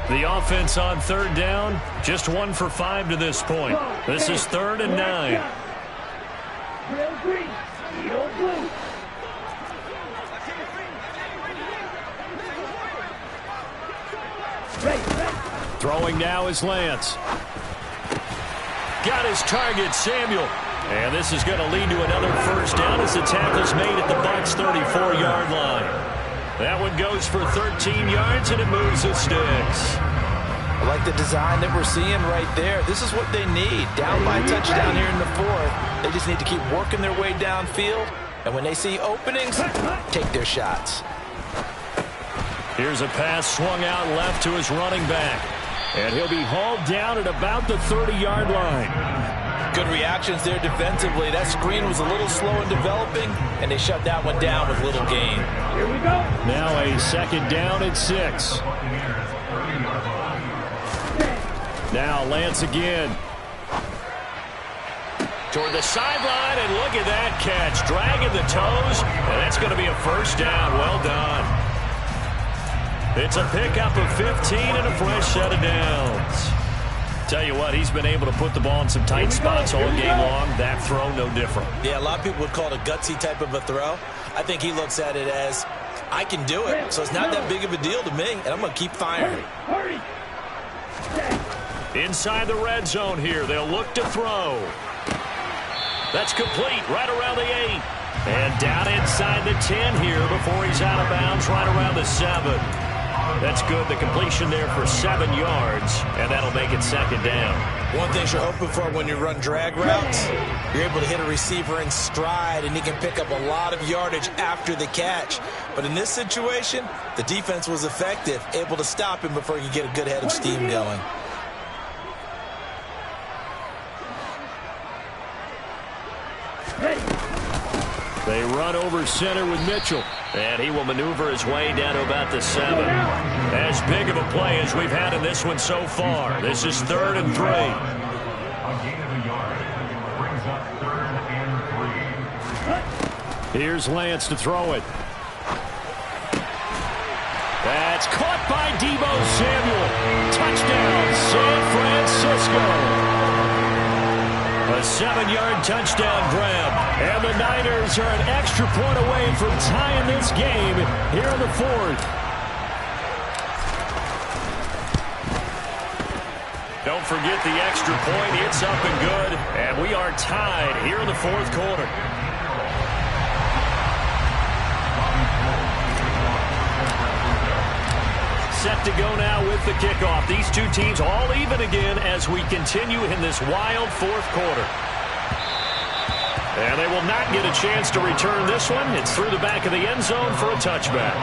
The offense on third down, just 1 for 5 to this point. This is 3rd and 9. Throwing now is Lance. Got his target, Samuel. And this is going to lead to another first down as the tackle's made at the Bucs' 34-yard line. That one goes for 13 yards, and it moves the sticks. I like the design that we're seeing right there. This is what they need. Down by a touchdown here in the 4th. They just need to keep working their way downfield. And when they see openings, take their shots. Here's a pass swung out left to his running back. And he'll be hauled down at about the 30-yard line. Good reactions there defensively. That screen was a little slow in developing, and they shut that one down with little gain. Here we go. Now a second down at 6. Now Lance again. Toward the sideline, and look at that catch. Dragging the toes, and that's going to be a first down. Well done. It's a pickup of 15 and a fresh set of downs. Tell you what, he's been able to put the ball in some tight spots all game long. That throw, no different. Yeah, a lot of people would call it a gutsy type of a throw. I think he looks at it as, I can do it, so it's not that big of a deal to me, and I'm going to keep firing. Hurry. Inside the red zone here, they'll look to throw. That's complete, right around the 8. And down inside the 10 here before he's out of bounds, right around the 7. That's good. The completion there for 7 yards, and that'll make it second down. One thing you're hoping for when you run drag routes, you're able to hit a receiver in stride, and he can pick up a lot of yardage after the catch. But in this situation, the defense was effective, able to stop him before he could get a good head of steam going. They run over center with Mitchell, and he will maneuver his way down to about the 7. As big of a play as we've had in this one so far. This is 3rd and 3. A gain of a yard brings up 3rd and 3. Here's Lance to throw it. That's caught by Deebo Samuel. Touchdown, San Francisco. A 7-yard touchdown grab. And the Niners are an extra point away from tying this game here in the fourth. Don't forget the extra point. It's up and good. And we are tied here in the fourth quarter. Set to go now with the kickoff. These two teams all even again as we continue in this wild fourth quarter. And they will not get a chance to return this one. It's through the back of the end zone for a touchback.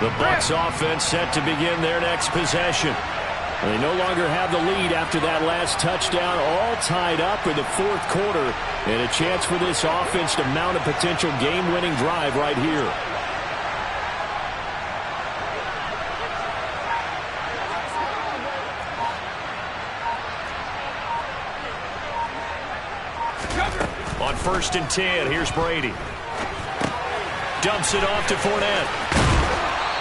The Bucs offense set to begin their next possession. They no longer have the lead after that last touchdown, all tied up in the fourth quarter, and a chance for this offense to mount a potential game-winning drive right here. On 1st and 10, here's Brady. Dumps it off to Fournette.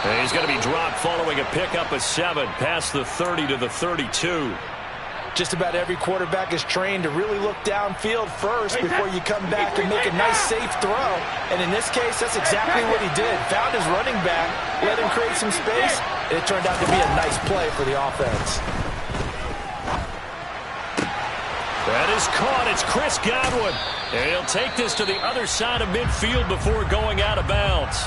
And he's going to be dropped following a pickup of 7 past the 30 to the 32. Just about every quarterback is trained to really look downfield first before you come back and make a nice, safe throw. And in this case, that's exactly what he did. Found his running back, let him create some space, and it turned out to be a nice play for the offense. That is caught. It's Chris Godwin. And he'll take this to the other side of midfield before going out of bounds.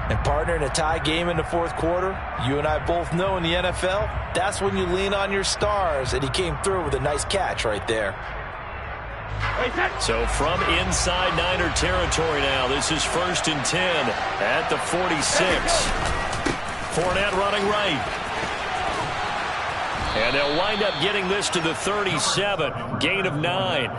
And partner, in a tie game in the fourth quarter, you and I both know in the NFL, that's when you lean on your stars, and he came through with a nice catch right there. So from inside Niner territory now, this is 1st and 10 at the 46. Fournette running right. And they'll wind up getting this to the 37, gain of 9.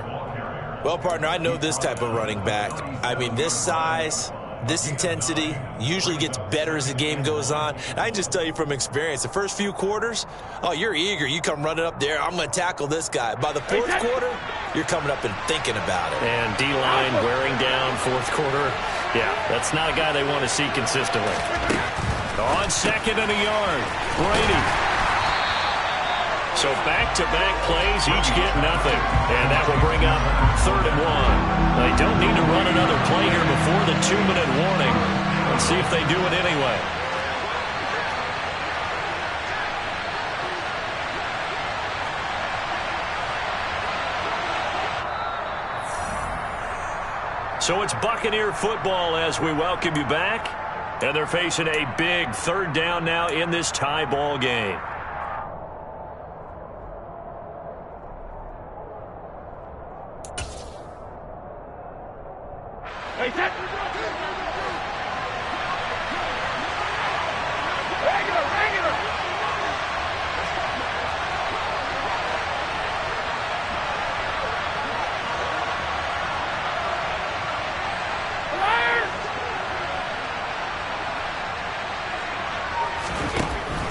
Well, partner, I know this type of running back. I mean, this size, this intensity usually gets better as the game goes on. And I can just tell you from experience, the first few quarters, oh, you're eager. You come running up there, I'm going to tackle this guy. By the fourth quarter, you're coming up and thinking about it. And D-line wearing down fourth quarter. Yeah, that's not a guy they want to see consistently. On 2nd and a yard, Brady. So back-to-back plays, each get nothing. And that will bring up 3rd and 1. They don't need to run another play here before the 2-minute warning. Let's see if they do it anyway. So it's Buccaneer football as we welcome you back. And they're facing a big 3rd down now in this tie ball game.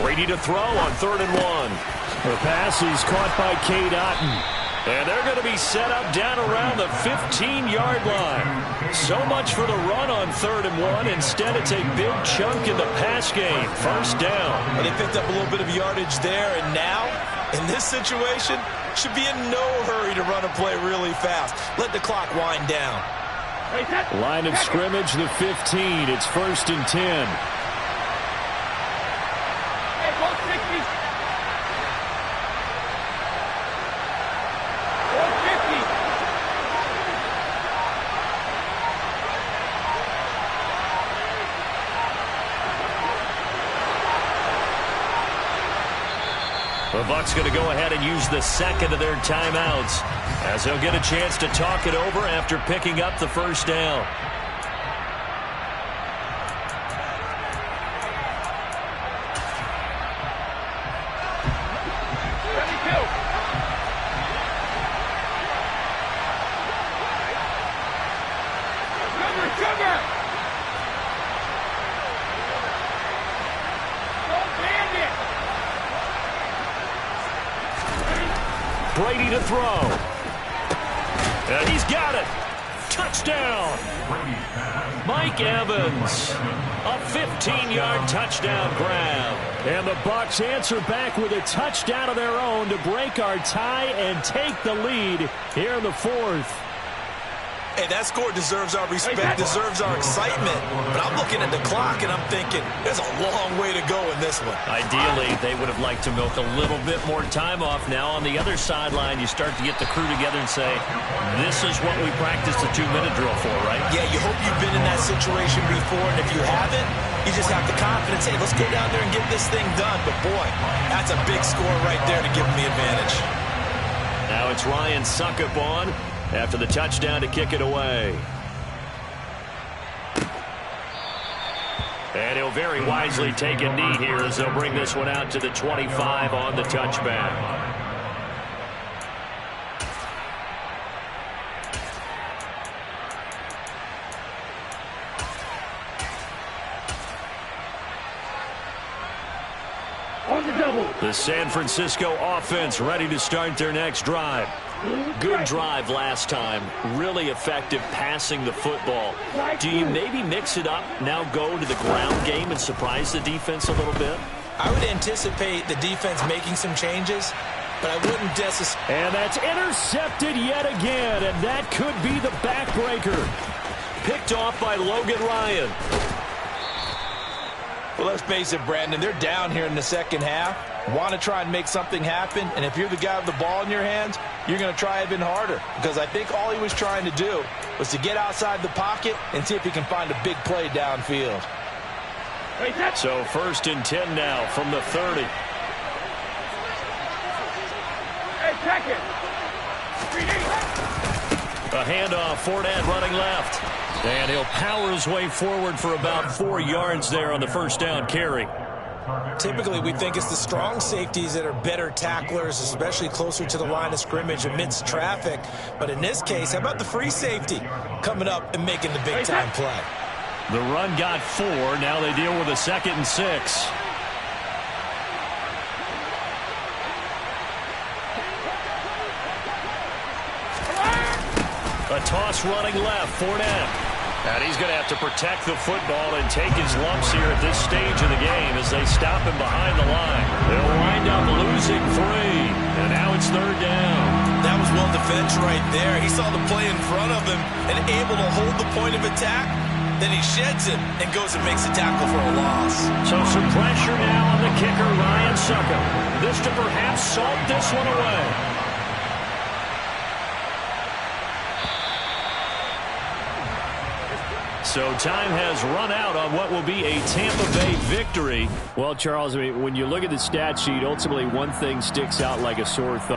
Brady to throw on 3rd and 1. The pass is caught by Cade Otton. And they're going to be set up down around the 15-yard line. So much for the run on 3rd and 1. Instead, it's a big chunk in the pass game. 1st down. Well, they picked up a little bit of yardage there, and now, in this situation, should be in no hurry to run a play really fast. Let the clock wind down. Line of scrimmage, the 15. It's 1st and 10. The Bucs going to go ahead and use the 2nd of their timeouts as they'll get a chance to talk it over after picking up the 1st down. Brady to throw. And he's got it. Touchdown. Mike Evans. A 15-yard touchdown grab. And the Bucs answer back with a touchdown of their own to break our tie and take the lead here in the fourth. Hey, that score deserves our respect, deserves our excitement. But I'm looking at the clock, and I'm thinking, there's a long way to go in this one. Ideally, they would have liked to milk a little bit more time off. Now on the other sideline, you start to get the crew together and say, this is what we practiced the 2-minute drill for, right? Yeah, you hope you've been in that situation before, and if you haven't, you just have the confidence, hey, let's go down there and get this thing done. But, boy, that's a big score right there to give them the advantage. Now it's Ryan Succop on after the touchdown to kick it away. And he'll very wisely take a knee here as they'll bring this one out to the 25 on the touchback. The San Francisco offense ready to start their next drive. Good drive last time. Really effective passing the football. Do you maybe mix it up, now go to the ground game and surprise the defense a little bit? I would anticipate the defense making some changes, but I wouldn't necessarily. And that's intercepted yet again, and that could be the backbreaker. Picked off by Logan Ryan. Well, let's face it, Brandon, they're down here in the second half. Want to try and make something happen, and if you're the guy with the ball in your hands, you're going to try even harder, because I think all he was trying to do was to get outside the pocket and see if he can find a big play downfield. So 1st and 10 now from the 30. A handoff, Fournette running left. And he'll power his way forward for about 4 yards there on the first down carry. Typically, we think it's the strong safeties that are better tacklers, especially closer to the line of scrimmage amidst traffic. But in this case, how about the free safety coming up and making the big-time play? The run got 4. Now they deal with a 2nd and 6. A toss running left, Fournette. And he's going to have to protect the football and take his lumps here at this stage of the game as they stop him behind the line. They'll wind up losing 3. And now it's 3rd down. That was well defended right there. He saw the play in front of him and able to hold the point of attack. Then he sheds it and goes and makes a tackle for a loss. So some pressure now on the kicker, Ryan Succop. This to perhaps salt this one away. So time has run out on what will be a Tampa Bay victory. Well, Charles, I mean, when you look at the stat sheet, ultimately one thing sticks out like a sore thumb.